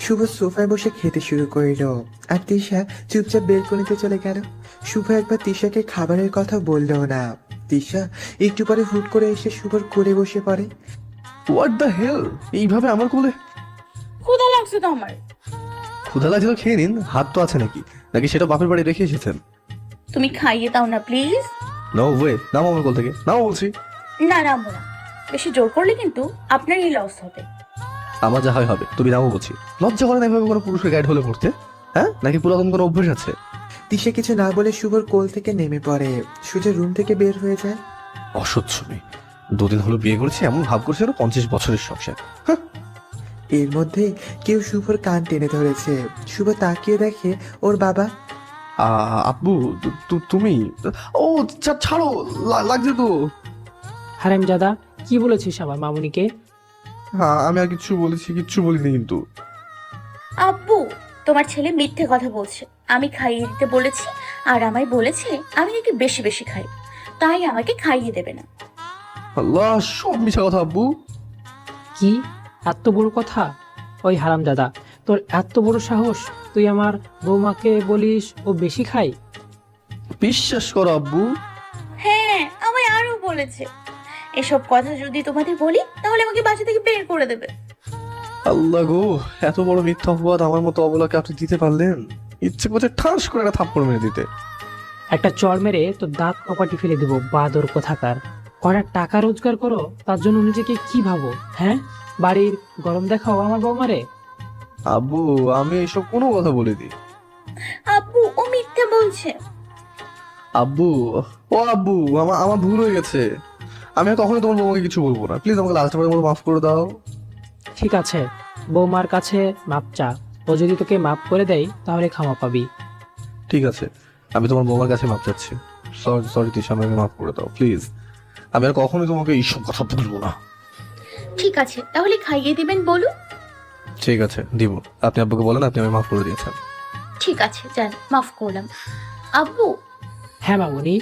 শুভ সোফায় বসে খেতে শুরু করলো আর তিশা চুপচাপ বেলকনিতে চলে গেল। শুভ একবার তিশাকে খাবারের কথা বললো না। তিশা একটু পরে হুট করে এসে শুভর কোলে বসে পড়ে। হোয়াট দ্য হেল, এইভাবে আমার কোলে? ক্ষুধা লাগছে তো আমার। ক্ষুধা লাগছিল, খেয়ে নিন। হাত তো আছে নাকি? নাকি সেটা বাপের বাড়ি রেখে এসেছেন? তুমি খাইয়ে দাও না প্লিজ। নো ওয়ে, নামো আমার কোল থেকে, নামো বলছি। না নামবো না। বেশি জোর করলে কিন্তু আপনারই লস হবে। আমার যা হয় হবে, তুমি নামো বলছি। লজ্জা করে না এভাবে কোনো পুরুষের গাইড হলে পড়তে? হ্যাঁ, নাকি পুরাতন কোনো অভ্যাস আছে? তিশা কিছু না বলে শুভর কোল থেকে নেমে পড়ে, সোজা রুম থেকে বের হয়ে যায়। অসহ্য মেয়ে। 2 দিন হলো বিয়ে করেছে, এমন ভাব করছে যেন 50 বছরের সংসার। হ্যাঁ। এর মধ্যে কেউ শুভর কান টেনে ধরেছে। শুভ তাকিয়ে দেখে ওর বাবা। আব্বু, তুমি? ও ছাড়ো, লাগছে তো। হারামজাদা, কি বলেছিস আমার মামুনিকে? হ্যাঁ, আমি আর কিচ্ছু বলিনি কিন্তু। আব্বু, তোমার ছেলে মিথ্যে কথা বলছে। আমি খাইয়ে দিতে বলেছি, আর আমায় বলেছে আমি নাকি বেশি বেশি খাই, তাই আমাকে খাইয়ে দেবে না। আল্লাহ, সব মিশা কথা আব্বু। কি এত বড় কথা? ওই হারামজাদা, তোর এত বড় সাহস, তুই আমার বৌমাকে বলিস ও বেশি খায়? বিশ্বাস করো আব্বু। হ্যাঁ, আমায় আরো বলেছে। এসব কথা যদি তোমাদের বলি তাহলে আমাকে বাসা থেকে বের করে দেবে। আল্লাহ গো, এত বড় মিথ্যা অপবাদ আমার মতো অবলাকে আপনি দিতে পারলেন? ইচ্ছে করছে ঠাস করে একটা থাপ্পড় মেরে দিতে। একটা চড় মেরে তোর দাঁত কপাটি ফেলে দেবো, বাদর কোথাকার। কটা টাকা রোজগার করো, তার জন্য নিজেকে কি ভাবো? হ্যাঁ, বাড়ির গরম দেখাও আমার বৌমারে? আব্বু, আমি এসব কোনো কথা বলিনি। আব্বু, ও মিথ্যে বলছে। আব্বু, ও আব্বু, আমার ভুল হয়ে গেছে। আমি আর কখনোই তোমার বৌমাকে কিছু বলবো না। প্লিজ আমাকে লাস্ট বারের মতো মাফ করে দাও। ঠিক আছে, বৌমার কাছে মাপ চা। ও যদি তোকে মাপ করে দেয় তাহলে ক্ষমা পাবি। ঠিক আছে, আমি তোমার বৌমার কাছে মাপ চাচ্ছি। সরি তিশা, আমাকে মাফ করে দাও প্লিজ। আমি আর কখনোই তোমাকে এইসব কথা বলবো না। ঠিক আছে, তাহলে খাইয়ে দিবেন বলুন। ঠিক আছে, দিব। আপনি আব্বুকে বলেন আপনি আমাকে মাফ করে দিয়েছেন। ঠিক আছে, যান, মাফ করলাম। আব্বু, হ্যাঁ মামুনি।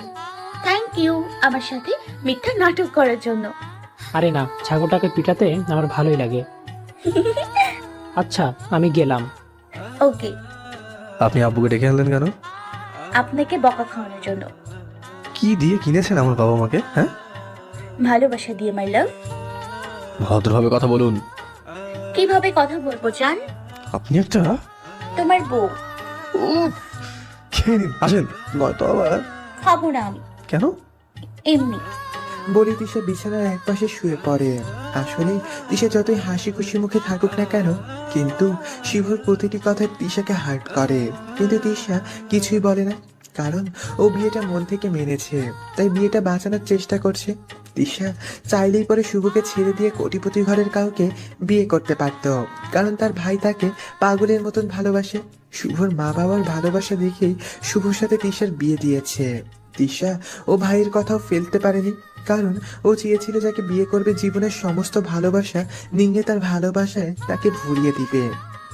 থ্যাংক ইউ আমার সাথে মিথ্যা নাটক করার জন্য। আরে না, ছাগলটাকে পিটাতে আমার ভালোই লাগে। আচ্ছা, আমি গেলাম। ওকে। আপনি আব্বুকে ডেকে আনলেন কেন? আপনাকে বকা খাওয়ানোর জন্য। কি দিয়ে কিনেছেন আমার বাবা মাকে? হ্যাঁ, ভালোবাসা দিয়ে, মাই লাভ। ভদ্রভাবে কথা বলুন। কিভাবে কথা বলবো জান? আপনি একটা তোমার বউ। খেয়ে নিন, আসেন, নয়তো আবার। খাবো না আমি, কেন? এমনি। বলে তিশা বিছানার একপাশে শুয়ে পড়ে। আসলে তিশা যতই হাসি খুশি মুখে থাকুক না কেন, কিন্তু শিবর প্রতিটি কথায় তিশাকে হার্ট করে। কিন্তু তিশা কিছুই বলে না, কারণ ও বিয়েটা মন থেকে মেনেছে, তাই বিয়েটা বাঁচানোর চেষ্টা করছে। তিশা চাইলেই পরে শুভকে ছেড়ে দিয়ে কোটিপতি ঘরের কাউকে বিয়ে করতে পারত, কারণ তার ভাই তাকে পাগলের মতন ভালোবাসে। শুভর মা বাবার ভালোবাসা দেখেই শুভর সাথে তিশার বিয়ে দিয়েছে। তিশা ও ভাইয়ের কথাও ফেলতে পারেনি, কারণ ও চেয়েছিল যাকে বিয়ে করবে জীবনের সমস্ত ভালোবাসা নিংড়ে তার ভালোবাসায় তাকে ভুলিয়ে দিবে।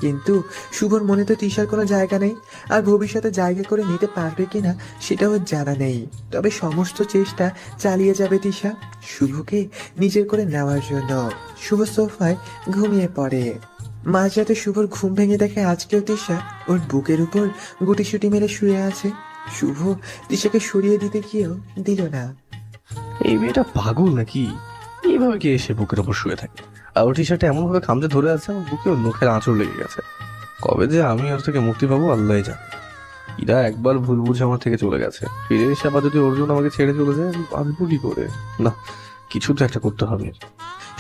কিন্তু শুভর মনে তো তিশার কোনো জায়গা নেই, আর ভবিষ্যতে জায়গা করে নিতে পারবে কিনা সেটাও জানা নেই। তবে সমস্ত চেষ্টা চালিয়ে যাবে তিশা শুভকে নিজের করে নেওয়ার জন্য। শুভ সোফায় ঘুমিয়ে পড়ে। মাঝরাতে শুভর ঘুম ভেঙে দেখে আজকেও তিশা ওর বুকের উপর গুটিসুটি মেরে শুয়ে আছে। শুভ তিশাকে সরিয়ে দিতে গিয়েও দিল না। এই মেয়েটা পাগল নাকি? এইভাবে কি এসে বুকের ওপর শুয়ে থাকে? আর ওর টি শার্টে এমন ভাবে খামচে ধরে আছে, আমার বুকে ওর নখের আঁচড় লেগে গেছে। কবে যে আমি ওর থেকে মুক্তি পাবো আল্লাহ জানে। ইরা একবার ভুল বুঝে আমার থেকে চলে গেছে, ফিরে এসে আবার যদি অর্জুন আমাকে ছেড়ে চলে যায়, আমি বাঁচবো কি করে? না, কিছু তো একটা করতে হবে।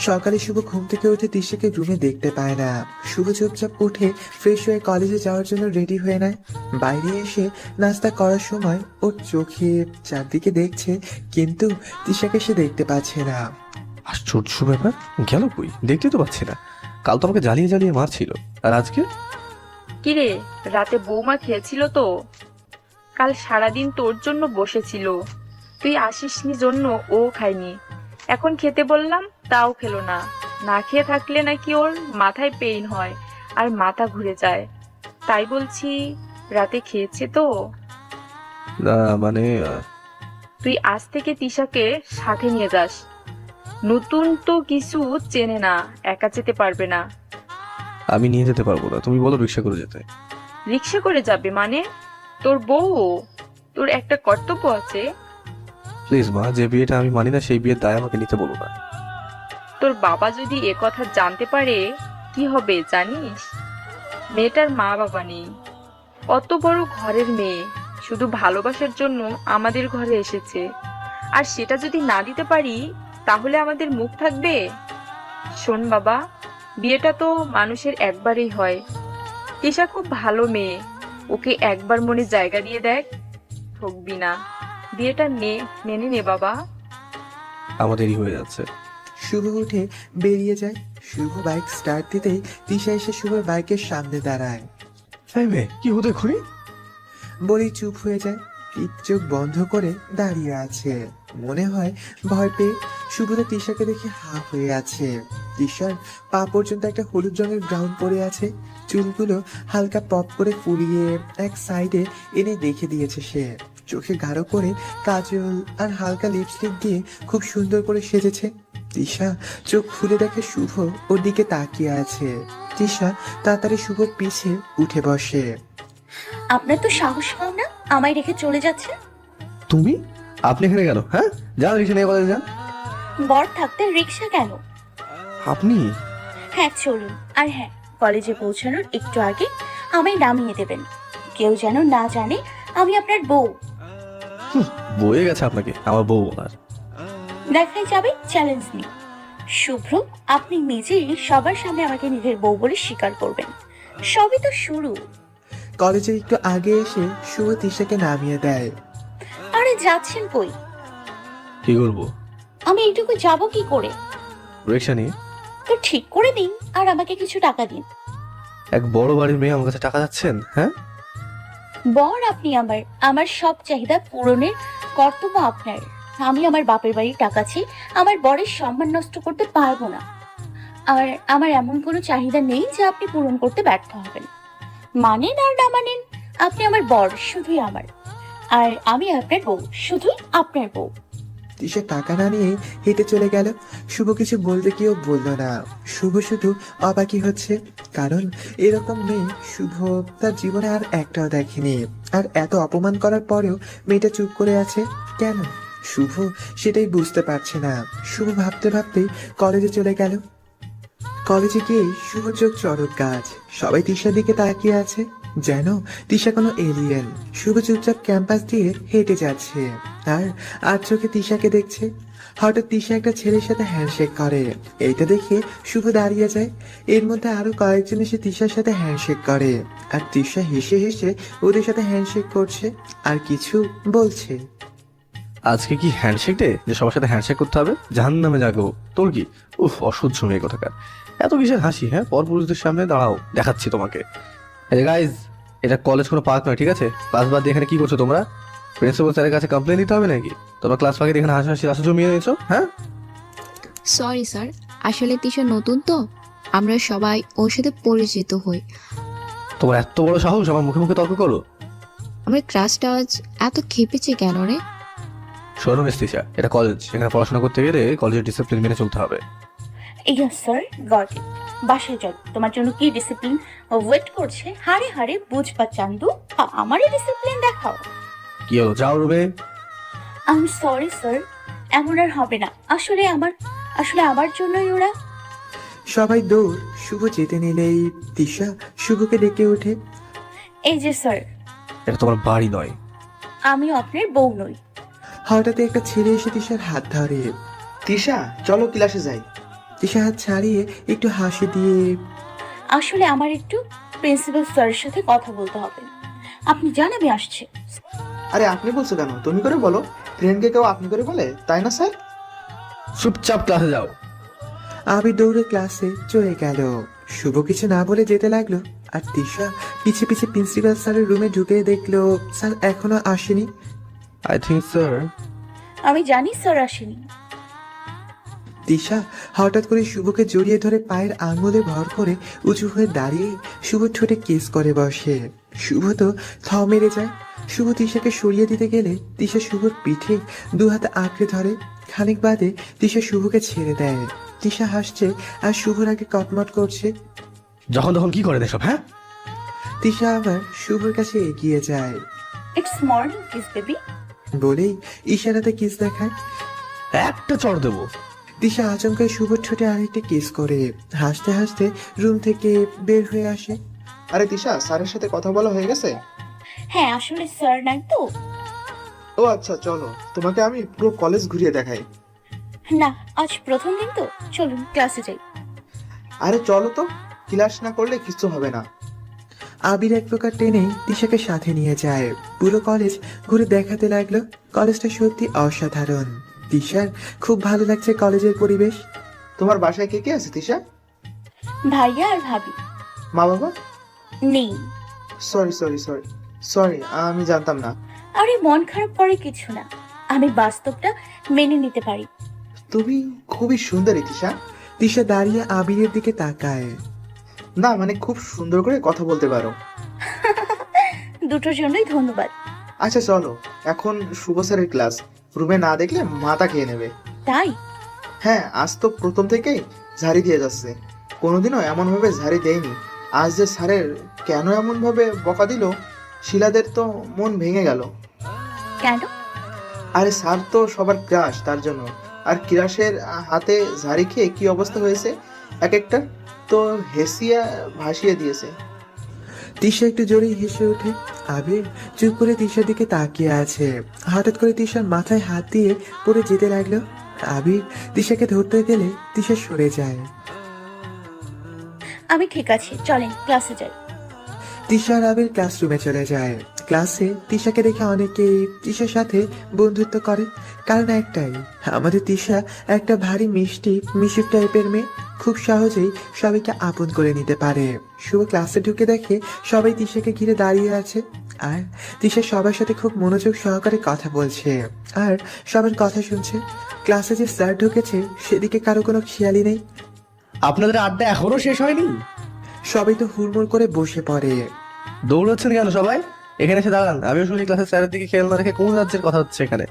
সকালে শুভ ঘুম থেকে উঠে তিশাকে রুমে দেখতে পায় না। শুভ চুপচাপ উঠে ফ্রেশ হয়ে কলেজে যাওয়ার জন্য রেডি হয়ে নেয়। বাইরে এসে নাস্তা করার সময় ওর চোখে চারদিকে দেখছে, কিন্তু তিশাকে সে দেখতে পাচ্ছে না। আশ্চর্য ব্যাপার, গেল কই? দেখতে তো পাচ্ছি না। কাল তো আমাকে জ্বালিয়ে জ্বালিয়ে মারছিল, আর আজকে? কিরে, রাতে বৌমা খেয়েছিল তো? কাল সারাদিন তোর জন্য বসেছিল, তুই আসিসনি জন্য ও খায়নি। এখন খেতে বললাম তাও খেলো না। না খেয়ে থাকলে নাকি ওর মাথায় পেইন হয় আর মাথা ঘুরে যায়। তাই বলছি, রাতে খেয়েছে তো? না মানে তুই আজ থেকে তিশাকে সাথে নিয়ে যাস। নতুন তো কিছু চেনে না, একা যেতে পারবে না। আমি নিয়ে যেতে পারবো না, তুমি বলো রিক্সা করে যেতে। রিক্সা করে যাবে মানে? তোর বউ, তোর একটা কর্তব্য আছে। প্লিজ মা, যে বিয়েটা আমি মানি না সেই বিয়ের দায় আমাকে নিতে বলো না। তোর বাবা যদি এ কথা জানতে পারে কি হবে জানিস? মেয়েটার মা বাবা নেই, অত বড় ঘরের মেয়ে, শুধু ভালোবাসার জন্য আমাদের ঘরে এসেছে। আর সেটা যদি না দিতে পারি তাহলে আমাদের মুখ থাকবে? শোন বাবা, বিয়েটা তো মানুষের একবারই হয়। তিশা খুব ভালো মেয়ে, ওকে একবার মনে জায়গা দিয়ে দেখ, ঠকবি না। বিয়েটা মেনে নে বাবা। আমাদেরই হয়ে যাচ্ছে। শুভ উঠে বেরিয়ে যায়। শুভ বাইক স্টার্ট দিতেই তিশা এসে শুভর বাইকের সামনে দাঁড়ায়। এই মেয়ে, কি হতে খুনি? বলেই চুপ হয়ে যায়। ঠিক চোখ বন্ধ করে দাঁড়িয়ে আছে, মনে হয় ভয় পেয়ে। শুভ তো তিশাকে দেখে হা হয়ে আছে। তিশার পা পর্যন্ত একটা হলুদ রঙের গ্রাউন্ড পরে আছে, চুলগুলো হালকা পপ করে ফুলিয়ে এক সাইডে এনে রেখে দিয়েছে সে। চোখে গাঢ় করে কাজল আর হালকা লিপস্টিক দিয়ে খুব সুন্দর করে সেজেছে। তিশা চোখ খুলে দেখে শুভ ওর দিকে তাকিয়ে আছে। তিশা তাড়াতাড়ি শুভর পিছে উঠে বসে। আপনার তো সাহস কম না, আমায় রেখে চলে যাচ্ছে। তুমি? আপনি এখানে কেন? হ্যাঁ, যান রিক্সা নিয়ে কলেজে যান। বর থাকতে রিক্সা কেন? আপনি? হ্যাঁ চলুন। আর হ্যাঁ, কলেজে পৌঁছানোর একটু আগে আমায় নামিয়ে দেবেন। কেউ যেন না জানে আমি আপনার বউ। বয়ে গেছে আপনাকে আমার বউ বলার। দেখাই যাবে, চ্যালেঞ্জ নিই। শুভ্র, আপনি নিজেই সবার সামনে আমাকে নিজের বউ বলে স্বীকার করবেন। সবই তো শুরু। কলেজে একটু আগে এসে শুভ তিশাকে নামিয়ে দেয়। আরে যাচ্ছেন কই? কি করবো? আমি এইটুকু যাব কি করে? রিক্সা নিয়ে। তো ঠিক করে দিন আর আমাকে কিছু টাকা দিন। এক বড় বাড়ির মেয়ে আমার কাছে টাকা যাচ্ছেন? হ্যাঁ, বর আপনি আমার, আমার সব চাহিদা পূরণের কর্তব্য আপনার। আমি আমার বাপের বাড়ির টাকা চাই, আমার বরের সম্মান নষ্ট করতে পারবো না। আর আমার এমন কোনো চাহিদা নেই যে আপনি পূরণ করতে ব্যর্থ হবেন। মানেন আর না মানেন, আপনি আমার বর, শুধুই আমার। আর আমি আপনার বউ, শুধুই আপনার বউ। তিশা টাকা না নিয়ে হেঁটে চলে গেল। শুভ কিছু বলতে কেউ বললো না। শুভ শুধু অবাকই হচ্ছে, কারণ এরকম মেয়ে শুভ তার জীবনে আর একটাও দেখেনি। আর এত অপমান করার পরেও মেয়েটা চুপ করে আছে কেন? শুভ সেটাই বুঝতে পারছে না। শুভ ভাবতে ভাবতেই কলেজে চলে গেল। কলেজে গিয়ে শুভ চোখ চড়ক গাছ, সবাই তিশার দিকে তাকিয়ে আছে যেন তিশা কোনো এলিয়েন। শুভ চুপচাপ ক্যাম্পাস দিয়ে হেঁটে যাচ্ছে আর আর চোখে তিশাকে দেখছে। হঠাৎ তিশা একটা ছেলের সাথে হ্যান্ডশেক করে। এইটা দেখে শুভ দাঁড়িয়ে যায়। এর মধ্যে আরো কয়েকজন এসে তিশার সাথে হ্যান্ডশেক করে আর তিশা হেসে হেসে ওদের সাথে হ্যান্ডশেক করছে আর কিছু বলছে। আজকে কি হ্যান্ডশেক ডে যে সবার সাথে হ্যান্ডশেক করতে হবে? জাহান্নামে যাগো। তোর কি? উফ, অসহ্য মেয়ে কোথাকার। এত কিসের হাসি? হ্যাঁ, পরপুরুষদের সামনে দাঁড়াও, দেখাচ্ছি তোমাকে। এই গাইজ, এটা কলেজ কোনো পার্ক নয়, ঠিক আছে? ক্লাস বাদ দিয়ে এখানে কি করছো তোমরা? প্রিন্সিপাল স্যারের কাছে কমপ্লেন দিতে হবে নাকি? তোমরা ক্লাস ফাঁকে এখানে হাসাহাসি রাসা জমিয়ে নিয়েছো? হ্যাঁ, সরি স্যার, আসলে তিশা নতুন তো, আমরা সবাই ওর সাথে পরিচিত হই। তোমার এত বড় সাহস আমার মুখে মুখে তর্ক করো? আমার ক্লাসটা আজ এত খেপেছে কেন রে? শোনো মিস তিশা, এটা কলেজ, এখানে পড়াশোনা করতে গেলে কলেজের ডিসিপ্লিন মেনে চলতে হবে। Yes sir, got it. বাসায় চল, তোমার জন্য কি ডিসিপ্লিন ওয়েট করছে। হারে হারে বুঝবা চান্দু, আমারই ডিসিপ্লিন দেখাও। কি হলো, যাও রুমে। আই এম সরি স্যার, এমন আর হবে না। আসলে আমার জন্যই ওরা। সবাই দৌড়। শুভ যেতে নিলেই তিশা শুভকে ডেকে ওঠে। এই যে স্যার, এটা তোমার বাড়ি নয়। আমিও আপনার বউ নই। হঠাৎ একটা ছেলে এসে তিশার হাত ধরে। তিশা, চলো ক্লাসে যাই। তিশা হাত ছাড়িয়ে একটু হাসি দিয়ে, আসলে আমার একটু প্রিন্সিপাল স্যারের সাথে কথা বলতে হবে। আপনি জান আমি আসছে। আরে আপনি বলছো কেন? তুমি করে বলো। ফ্রেন্ডকে কেউ আপনি করে বলে, তাই না স্যার? চুপচাপ ক্লাসে যাও। আবির দৌড়ে ক্লাসে চলে গেল। শুভ কিছু না বলে যেতে লাগলো আর তিশা পিছে পিছে প্রিন্সিপাল স্যারের রুমে ঢুকে দেখলো স্যার এখনো আসেনি। I think sir. আমি জানি স্যার আসেনি। তিশা হঠাৎ করে শুভকে জড়িয়ে ধরে পায়ের আঙুলে ভর করে উঁচু হয়ে দাঁড়িয়ে শুভ ঠোঁটে কিস করে বসে। শুভ তো থ মেরে যায়। শুভ তিশাকে সরিয়ে দিতে গেলে তিশা শুভর পিঠে দু হাতে আঁকড়ে ধরে। খানিক বাদে তিশা শুভকে ছেড়ে দেয়। তিশা হাসছে আর শুভর আগে কটমট করছে। যখন তখন কি করে এসব? হ্যাঁ, তিশা আবার শুভর কাছে এগিয়ে যায়। It's morning kiss baby. বলেই ইশারাতে কিস দেখায়। একটা চড় দেবো। তিশা আচমকা শুভর ঠোঁটে আরেকটা কিস করে হাসতে হাসতে রুম থেকে বের হয়ে আসে। আরে তিশা, স্যারের সাথে কথা বলা হয়ে গেছে? হ্যাঁ, আসলে স্যার নাই তো। ও আচ্ছা, চলো তোমাকে আমি পুরো কলেজ ঘুরিয়ে দেখাই। না, আজ প্রথম দিন তো, চলুন ক্লাসে যাই। আরে চলো তো, ক্লাস না করলে কিছু হবে না। আবির এক প্রকার টেনে তিশাকে সাথে নিয়ে যায়। পুরো কলেজ ঘুরে দেখাতে লাগলো। কলেজটা সত্যি অসাধারণ। তিশার খুব ভালো লাগছে কলেজের পরিবেশ। তোমার বাসায় কে কে আছে তিশা? ভাইয়া আর ভাবি। মা বাবা? নেই। সরি সরি সরি সরি, আমি জানতাম না। আরে মন খারাপ করে কিছু না, আমি বাস্তবটা মেনে নিতে পারি। তুমি খুবই সুন্দরী তিশা। তিশা দাঁড়িয়ে আবিরের দিকে তাকায়। না মানে খুব সুন্দর করে কথা বলতে পারো। দুটোর জন্যই ধন্যবাদ। আচ্ছা চলো, এখন শুভ স্যারের ক্লাস। রুমে না দেখলে মাথা খেয়ে নেবে। তাই? হ্যাঁ, আজ তো প্রথম থেকেই ঝাড়ি দিয়ে যাচ্ছে। কোনোদিনও এমনভাবে ঝাড়ি দেয়নি। আজ যে স্যারের কেন এমনভাবে বকা দিল, শিলাদের তো মন ভেঙে গেল। কেন? আরে স্যার তো সবার ক্রাশ, তার জন্য। আর ক্রাশের হাতে ঝাড়ি খেয়ে কি অবস্থা হয়েছে এক একটা, তো হেসিয়া ভাসিয়ে দিয়েছে। তিশা একটু জোরেই হেসে ওঠে। আবির চুপ করে তিশার দিকে তাকিয়ে আছে। হঠাৎ করে তিশার মাথায় হাত দিয়ে পড়ে যেতে লাগলো। আবির তিশাকে ধরতে গেলে তিশা সরে যায়। আমি ঠিক আছি, চলেন ক্লাসে যাই। তিশা আর আবির ক্লাসরুমে চলে যায়। ক্লাসে তিশাকে দেখে অনেকেই তিশার সাথে বন্ধুত্ব করে। কারণ একটাই, আমাদের তিশা একটা ভারী মিষ্টি মিশুক টাইপের মেয়ে। খুব সহজেই সবাইকে আপন করে নিতে পারে। শুভ ক্লাসে ঢুকে দেখে সবাই তিশাকে ঘিরে দাঁড়িয়ে আছে। আর তিশা সবার সাথে খুব মনোযোগ সহকারে কথা বলছে আর সবার কথা শুনছে। ক্লাসে যে স্যার ঢুকেছে সেদিকে কারো কোনো খেয়ালই নেই। আপনাদের আড্ডা এখনো শেষ হয়নি? সবাই তো হুড়মুড় করে বসে পড়ে। দৌড়াচ্ছেন কেন সবাই? এখানে এসে দাঁড়ান। আমিও শুনি ক্লাসের স্যারের দিকে খেয়াল না রেখে কোন রাজ্যের কথা হচ্ছে এখানে।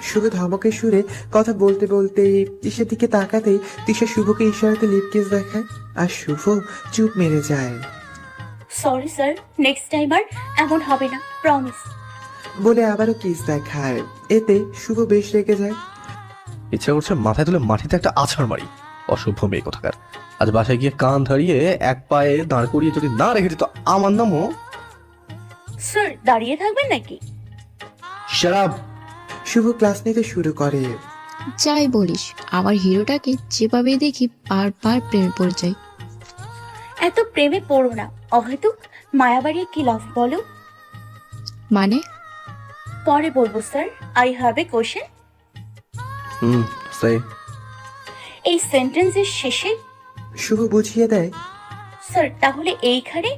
শুভ ধমকের সুরে কথা বলতে বলতে তিশার দিকে তাকাতেই তিশা শুভকে ইশারাতে লিপ কিস দেখায় আর শুভ চুপ মেরে যায়। সরি স্যার, নেক্সট টাইম আর এমন হবে না, প্রমিস। বলে আবারও কিস দেখায়। এতে শুভ বেশ রেগে যায়। ইচ্ছা করছে মাথায় তুলে মাটিতে একটা আছাড় মারি। অসভ্য মেয়ে কোথাকার। আজ বাসায় গিয়ে কান ধরিয়ে এক পায়ে দাঁড় করিয়ে যদি না রেখে দিত, আমার নামও স্যার দাঁড়িয়ে থাকবেন নাকি? শারাপ। শুভ ক্লাস নিতে শুরু করে। যাই বলিস, আমার হিরোটাকে যেভাবে দেখি বারবার প্রেমে পড়ে যাই। এত প্রেমে পড়ো না, অহেতুক মায়া বাড়িয়ে কি লাভ বলো? মানে? পরে বলবো sir, I have a question. সেই এই সেন্টেন্সের শেষে শুভ বুঝিয়ে দেয়। স্যার তাহলে এইখানে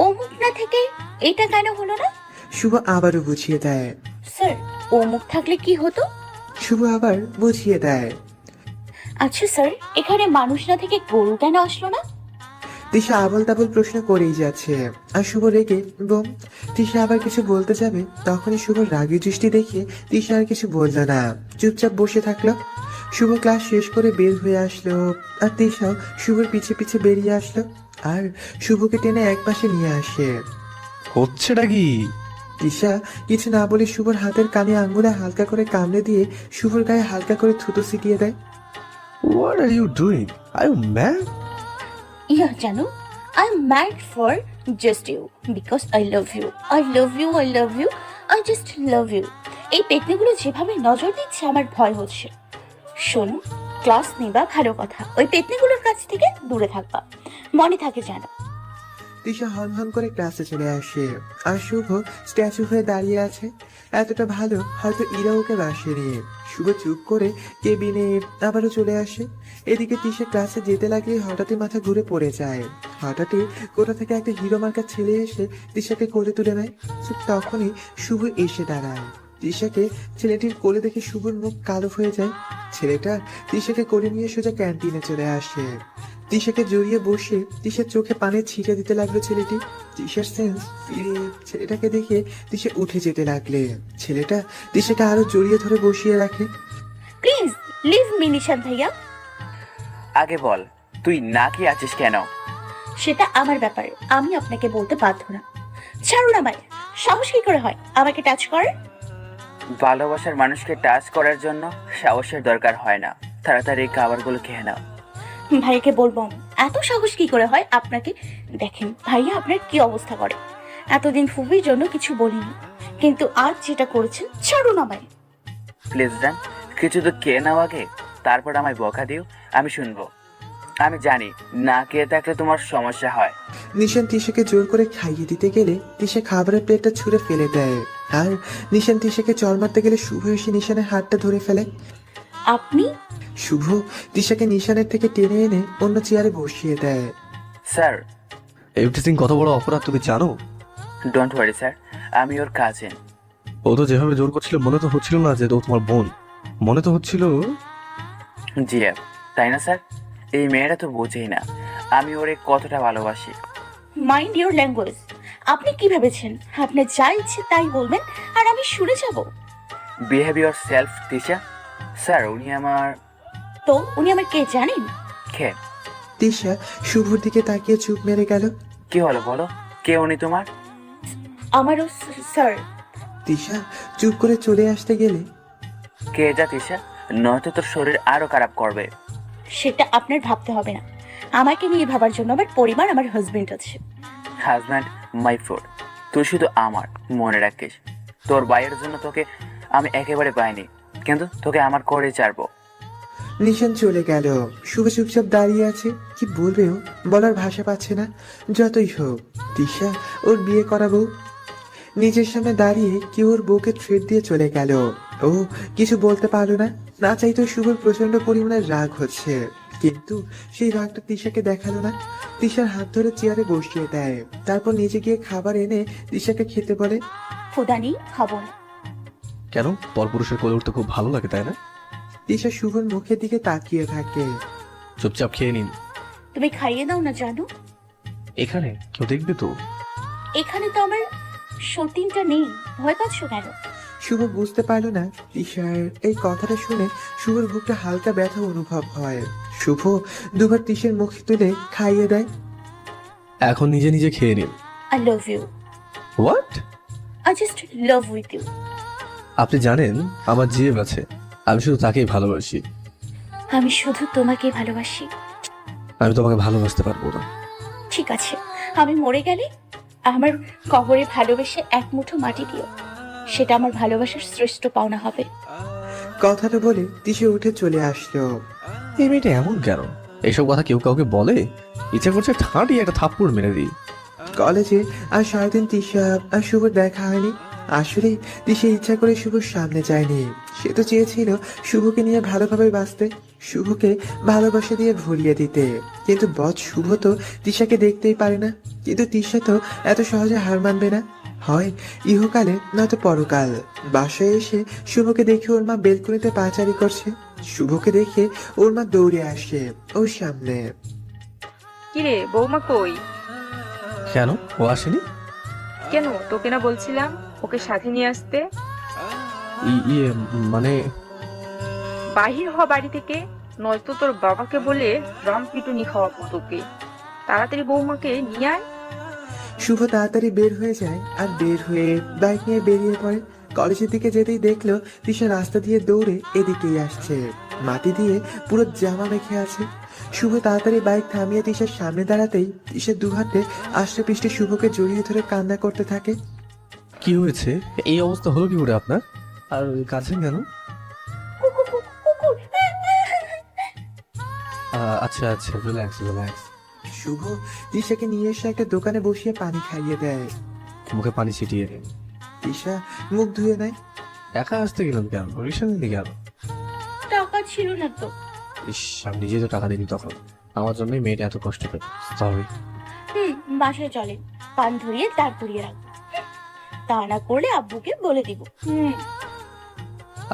অমুক না থেকে এটা কেন হলো না? শুভ আবারও বুঝিয়ে দেয়। স্যার অমুক থাকলে কি হতো? শুভ আবার বুঝিয়ে দেয়। আচ্ছা স্যার, এখানে মানুষ না থেকে গরু কেন আসলো না? তিশা আবল তাবল প্রশ্ন করেই যাচ্ছে আর শুভ রেগে বোম। তিশা আবার কিছু বলতে যাবে, তখনই শুভ রাগী দৃষ্টি দেখে তিশা আর কিছু বলল না, চুপচাপ বসে থাকলো। শুভ ক্লাস শেষ করে বের হয়ে আসলো আর তিশাও শুভর পিছে পিছে বেরিয়ে আসলো আর শুভকে টেনে এক পাশে নিয়ে আসে। হচ্ছেটা কি? তিশা কিছু না বলে শুভর হাতের কানে আঙ্গুলে হালকা করে কামড়ে দিয়ে শুভর গায়ে হালকা করে থুতু ছিটিয়ে দেয়। What are you doing? Are you mad? Yeah জানো, I am mad for just you because I love you, I love you, I love you, I just love you. এই পেতনিগুলো যেভাবে নজর দিচ্ছে আমার ভয় হচ্ছে। শোনো, ক্লাস নিবা ভালো কথা, ওই পেতনিগুলোর কাছ থেকে দূরে থাকবা, মনে থাকে জানো। তিশা হন হন করে ক্লাসে চলে আসে আর শুভ স্ট্যাচু হয়ে দাঁড়িয়ে আছে। এতটা ভালো হয়তো ইরা ওকে বাসেনি। শুভ চুপ করে কেবিনে আবারও চলে আসে। এদিকে তিশা ক্লাসে যেতে লাগলে হঠাৎই মাথা ঘুরে পড়ে যায়। হঠাৎই কোথা থেকে একটা হিরো মার্কা ছেলে এসে তিশাকে কোলে তুলে নেয়। ঠিক তখনই শুভ এসে দাঁড়ায়। তিশাকে ছেলেটির কোলে দেখে শুভর মুখ কালো হয়ে যায়। ছেলেটা তিশাকে কোলে নিয়ে সোজা ক্যান্টিনে চলে আসে। তিশাকে জড়িয়ে বসে তিশার চোখে পানি ছিটে দিতে লাগলো ছেলেটি। তিশার সেন্স ফিরে ছেলেটাকে দেখে তিশা উঠে যেতে লাগলে ছেলেটা তিশাকে আরো জড়িয়ে ধরে বসিয়ে রাখে। প্লিজ লিভ মি নিশান ভাইয়া। আগে বল, তুই না কি আছিস কেন? সেটা আমার ব্যাপার, আমি আপনাকে বলতে বাধ্য না। ছাড়ুন আমায়, সাহস কি করে হয় আমাকে টাচ করার? ভালোবাসার মানুষকে টাচ করার জন্য সাহসের দরকার হয় না। তাড়াতাড়ি খাবারগুলো খেয়ে নাও। ভাইয়াকে বলবো আমি, এত সাহস কি করে হয় আপনাকে? দেখেন ভাইয়া আপনার কি অবস্থা করে। এতদিন ফুফির জন্য কিছু বলিনি, কিন্তু আজ যেটা করেছেন, ছাড়ুন আমায়। প্লিজ ডান, কিছু তো খেয়ে নাও আগে, তারপর আমায় বকা দিও, আমি শুনবো। আমি জানি না খেয়ে থাকলে তোমার সমস্যা হয়। নিশান তিশাকে জোর করে খাইয়ে দিতে গেলে তিশা খাবারের প্লেটটা ছুঁড়ে ফেলে দেয়। আর নিশান তিশাকে চড় মারতে গেলে শুভ এসে নিশানের হাতটা ধরে ফেলে। আপনি? শুভ তিশাকে নিশানের থেকে টেনে এনে অন্য চেয়ারে বসিয়ে দেয়। স্যার, এভরিথিং কত বড় অপরাধ তুমি জানো? ডোন্ট ওয়ারি স্যার, আমি ওর কাজিন। ও তো যেভাবে জোর করছিল মনে তো হচ্ছিল না যে ও তোমার বোন, মনে তো হচ্ছিল। জি তাই না স্যার? এই মেয়েটা তো বোঝেই না আমি ওরে কতটা ভালোবাসি। Mind your language. আপনি কি ভেবেছেন আপনার যা ইচ্ছে তাই বলবেন আর আমি শুনে যাব? Behave your self Tisha. Sir, উনি আমার তো উনি আমার কে জানেন? খে। তিশা শুভর দিকে তাকিয়ে চুপ মেরে গেল। কি হলো বলো, কে উনি তোমার? আমারও স্যার। তিশা চুপ করে চলে আসতে গেলে কে যা তিশা, নয়তো তোর শরীর আরো খারাপ করবে। সেটা আপনার ভাবতে হবে না। আমাকে নিয়ে ভাবার জন্য আমার পরিবার, আমার হাজবেন্ড আছে। Husband my food. তুই শুধু আমার মনে রাখিস, তোর ভাইয়ের জন্য তোকে আমি একেবারে পাইনি, কিন্তু তোকে আমার করে ছাড়বো। নিশান চলে গেল। শুভ চুপচাপ দাঁড়িয়ে আছে। কি বলবে ও, বলার ভাষা পাচ্ছে না। যতই হোক তিশা ওর বিয়ে করা বউ। নিজের সামনে দাঁড়িয়ে কেউ ওর বউকে থ্রেট দিয়ে চলে গেল। ও কিছু বলতে পারলো না। না চাইতেও শুভর প্রচন্ড পরিমাণে রাগ হচ্ছে, কিন্তু সেই রাগটা তিশাকে দেখালো না। তিশার হাত ধরে চেয়ারে বসিয়ে দেয়, তারপর নিজে গিয়ে খাবার এনে তিশাকে খেতে বলে। খোদা নেই, খাবো না। কেন? পরপুরুষের কোলে উঠতে খুব ভালো লাগে তাই না? তিশা শুভর মুখের দিকে তাকিয়ে থাকে। চুপচাপ খেয়ে নিন। তুমি খাইয়ে দাও না জানো। এখানে কেউ দেখবে তো। এখানে তো আমার সতীনটা নেই, ভয় পাচ্ছ কেন? শুভ বুঝতে পারল না তিশার এই কথাটা শুনে শুভর বুকটা হালকা ব্যথা অনুভব হয়। শুভ দুবার তিশার মুখে তুলে খাইয়ে দেয়। এখন নিজে নিজে খেয়ে নিন। I love you. What? I just love with you. আপনি জানেন আমার জিএফ আছে, আমি শুধু তাকেই ভালোবাসি। আমি শুধু তোমাকে ভালোবাসি। আমি তোমাকে ভালোবাসতে পারবো না। ঠিক আছে, আমি মরে গেলে আমার কবরে ভালোবেসে এক মুঠো মাটি দিও, সেটা আমার ভালোবাসার শ্রেষ্ঠ পাওনা হবে। কথাটা বলে তিশা উঠে চলে আসলো। এই মেয়েটা এমন কেন? এইসব কথা কেউ কাউকে বলে? ইচ্ছা করছে ঠাঁটি একটা থাপ্পড় মেরে দিই। কলেজে আর সারাদিন তিশা আর শুভর দেখা হয়নি। আসলে তিশা ইচ্ছা করে শুভর সামনে যায়নি। সে তো চেয়েছিল শুভকে নিয়ে ভালোভাবে বাঁচতে, শুভকে ভালোবাসা দিয়ে ভুলিয়ে দিতে, কিন্তু বৎ শুভ তো তিশাকে দেখতেই পারে না। কিন্তু তিশা তো এত সহজে হার মানবে না, হয় ইহকালে নয়তো পরকাল। বাসায় এসে শুভকে দেখে ওর মা বেলকনিতে পাচারি করছে। শুভকে দেখে ওর মা দৌড়ে আসে ওর সামনে। কিরে বৌমা কই? কেন ও আসেনি? কেন, তোকে না বলছিলাম ওকে সাথে নিয়ে আসতে? ইয়ে মানে বাহির হ বাড়ি থেকে, নয়তো তোর বাবাকে বলে রাম পিটুনি খাওয়াবো তোকে। তাড়াতাড়ি বৌমাকে নিয়ে আয়। শুভ তাড়াতাড়ি বের হয়ে যায় আর বের হয়ে বাইক নিয়ে বেরিয়ে পড়ে। কলেজের দিকে যেতেই দেখলো তিশা রাস্তা দিয়ে দৌড়ে এদিকেই আসছে, মাটি দিয়ে পুরো জামা মেখে আছে। শুভ তাড়াতাড়ি বাইক থামিয়ে তিশার সামনে দাঁড়াতেই তিশা দুহাতে আষ্টে পৃষ্ঠে শুভকে জড়িয়ে ধরে কান্না করতে থাকে। কি হয়েছে? এই অবস্থা হলো কি করে আপনার? আর কাছেন কেন? আচ্ছা আচ্ছা, রিল্যাক্স রিল্যাক্স। শুভ তিশাকে নিয়ে এসে একটা দোকানে বসিয়ে পানি খাইয়ে দেয়। মুখে পানি ছিটিয়ে। তিশা মুখ ধুয়ে নেয়। একা আসতে গেলাম কেন? রিক্সা নিতে গেল। টাকা ছিল না তো। ইস, আমি নিজেই তো টাকা দিইনি তখন। আমার জন্যই মেয়েটা এত কষ্ট পেত। সরি। বাসায় চলেন, পান ধরিয়ে দাঁড় করিয়ে রাখবো। তা না করলে আব্বুকে বলে দিব।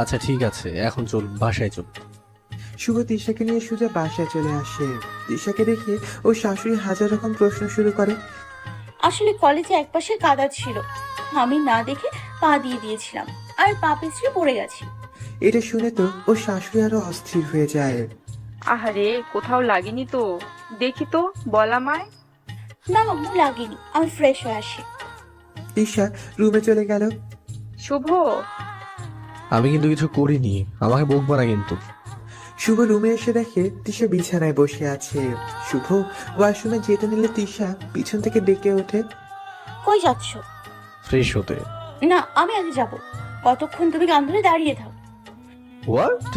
আচ্ছা ঠিক আছে, এখন চলুন বাসায় চলুন। শুভ তিশাকে নিয়ে সোজা বাসায় চলে আসে। তিশাকে দেখে ওর শাশুড়ি হাজার রকম প্রশ্ন শুরু করে। আসলে কলেজে একপাশে কাদা ছিল, আমি না দেখে পা দিয়ে দিয়েছিলাম আর পা পিছড়ে পড়ে গেছি। এটা শুনে তো ওর শাশুড়ি আরো অস্থির হয়ে যায়। আহারে, কোথাও লাগেনি তো? দেখি তো, বল আমায়। না আম্মু, লাগেনি, আমি ফ্রেশ হয়ে আসি। তিশা রুমে চলে গেল। শুভ, আমি কিন্তু কিছু করিনি, আমাকে বকবো না কিন্তু। শুভ রুমে এসে দেখে তিশা বিছানায় বসে আছে। শুভ ওয়াশরুমে যেতে নিলে তিশা পিছন থেকে ডেকে ওঠে। কই যাচ্ছ? ফ্রেশ হতে। না, আমি আগে যাব। কতক্ষণ তুমি গান ধরে দাঁড়িয়ে থাও। হোয়াট?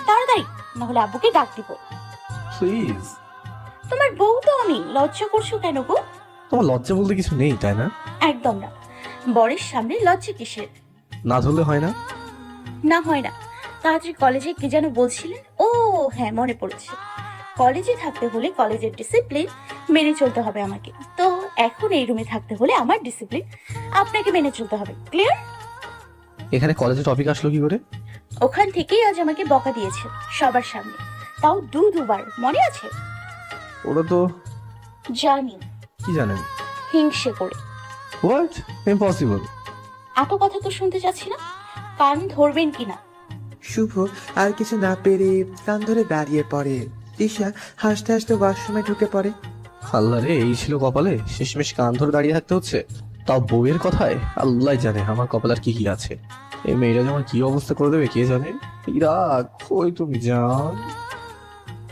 তাড়াতাড়ি, নাহলে আব্বুকে ডাক দিব। প্লিজ। তোমার বউ তো আমি, লজ্জা করছো কেন গো? তোমার লজ্জা বলতে কিছু নেই তাই না? একদম না। বরের সামনে লজ্জা কিসের? না ধরলে হয় না? না হয় না। তাড়াতাড়ি কলেজে কি যেন বলছিলেন? ও হ্যাঁ, মনে পড়েছে। কলেজে থাকতে হলে কলেজের ডিসিপ্লিন মেনে চলতে হবে আমাকে। তো এখন এই রুমে থাকতে হলে আমার ডিসিপ্লিন আপনাকে মেনে চলতে হবে। ক্লিয়ার? এখানে কলেজে টপিক আসলো কি করে? ওখান থেকেই আজ আমাকে বকা দিয়েছে সবার সামনে, তাও দুবার। মনে আছে? ওরা তো জানি। কি জানেন? হিংসে করে। হোয়াট? ইম্পসিবল। এত কথা তো শুনতে চাচ্ছি না, কান ধরবেন কিনা? শুভ আর কিছু না পেরে কান ধরে দাঁড়িয়ে পড়ে। তিশা হাসতে হাসতে ওয়াশরুমে ঢুকে পড়ে। আল্লাহ রে, এই ছিল কপালে? শেষমেশ কান ধরে দাঁড়িয়ে থাকতে হচ্ছে, তাও বউয়ের কথায়। আল্লাহ জানে আমার কপাল আর কি কি আছে। এই মেয়েটা যেমন কি অবস্থা করে দেবে কে জানে। ইরা, কই তুমি জান?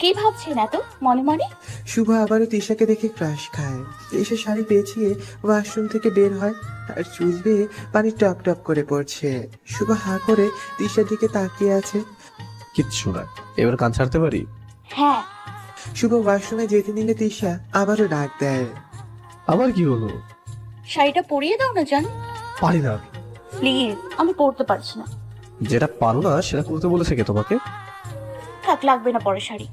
কি ভাবছেন এত মনে মনে? শুভ আবারও তিশাকে দেখে ক্রাশ খায়। তিশা শাড়ি পেঁচিয়ে ওয়াশরুম থেকে বের হয়, আর চুল বেয়ে পানি টপ টপ করে পড়ছে। শুভ হা করে তিশার দিকে তাকিয়ে আছে। কিচ্ছু না, এবার কান ছাড়তে পারি? হ্যাঁ। শুভ ওয়াশরুমে যেতে নিলে তিশা আবারও ডাক দেয়। আবার কি হলো? শাড়িটা পরিয়ে দাও না জান। পারি না আমি। প্লিজ, আমি পরতে পারছি না। যেটা পারো না সেটা করতে বলেছে কে তোমাকে? থাক, লাগবে না পরে শাড়ি।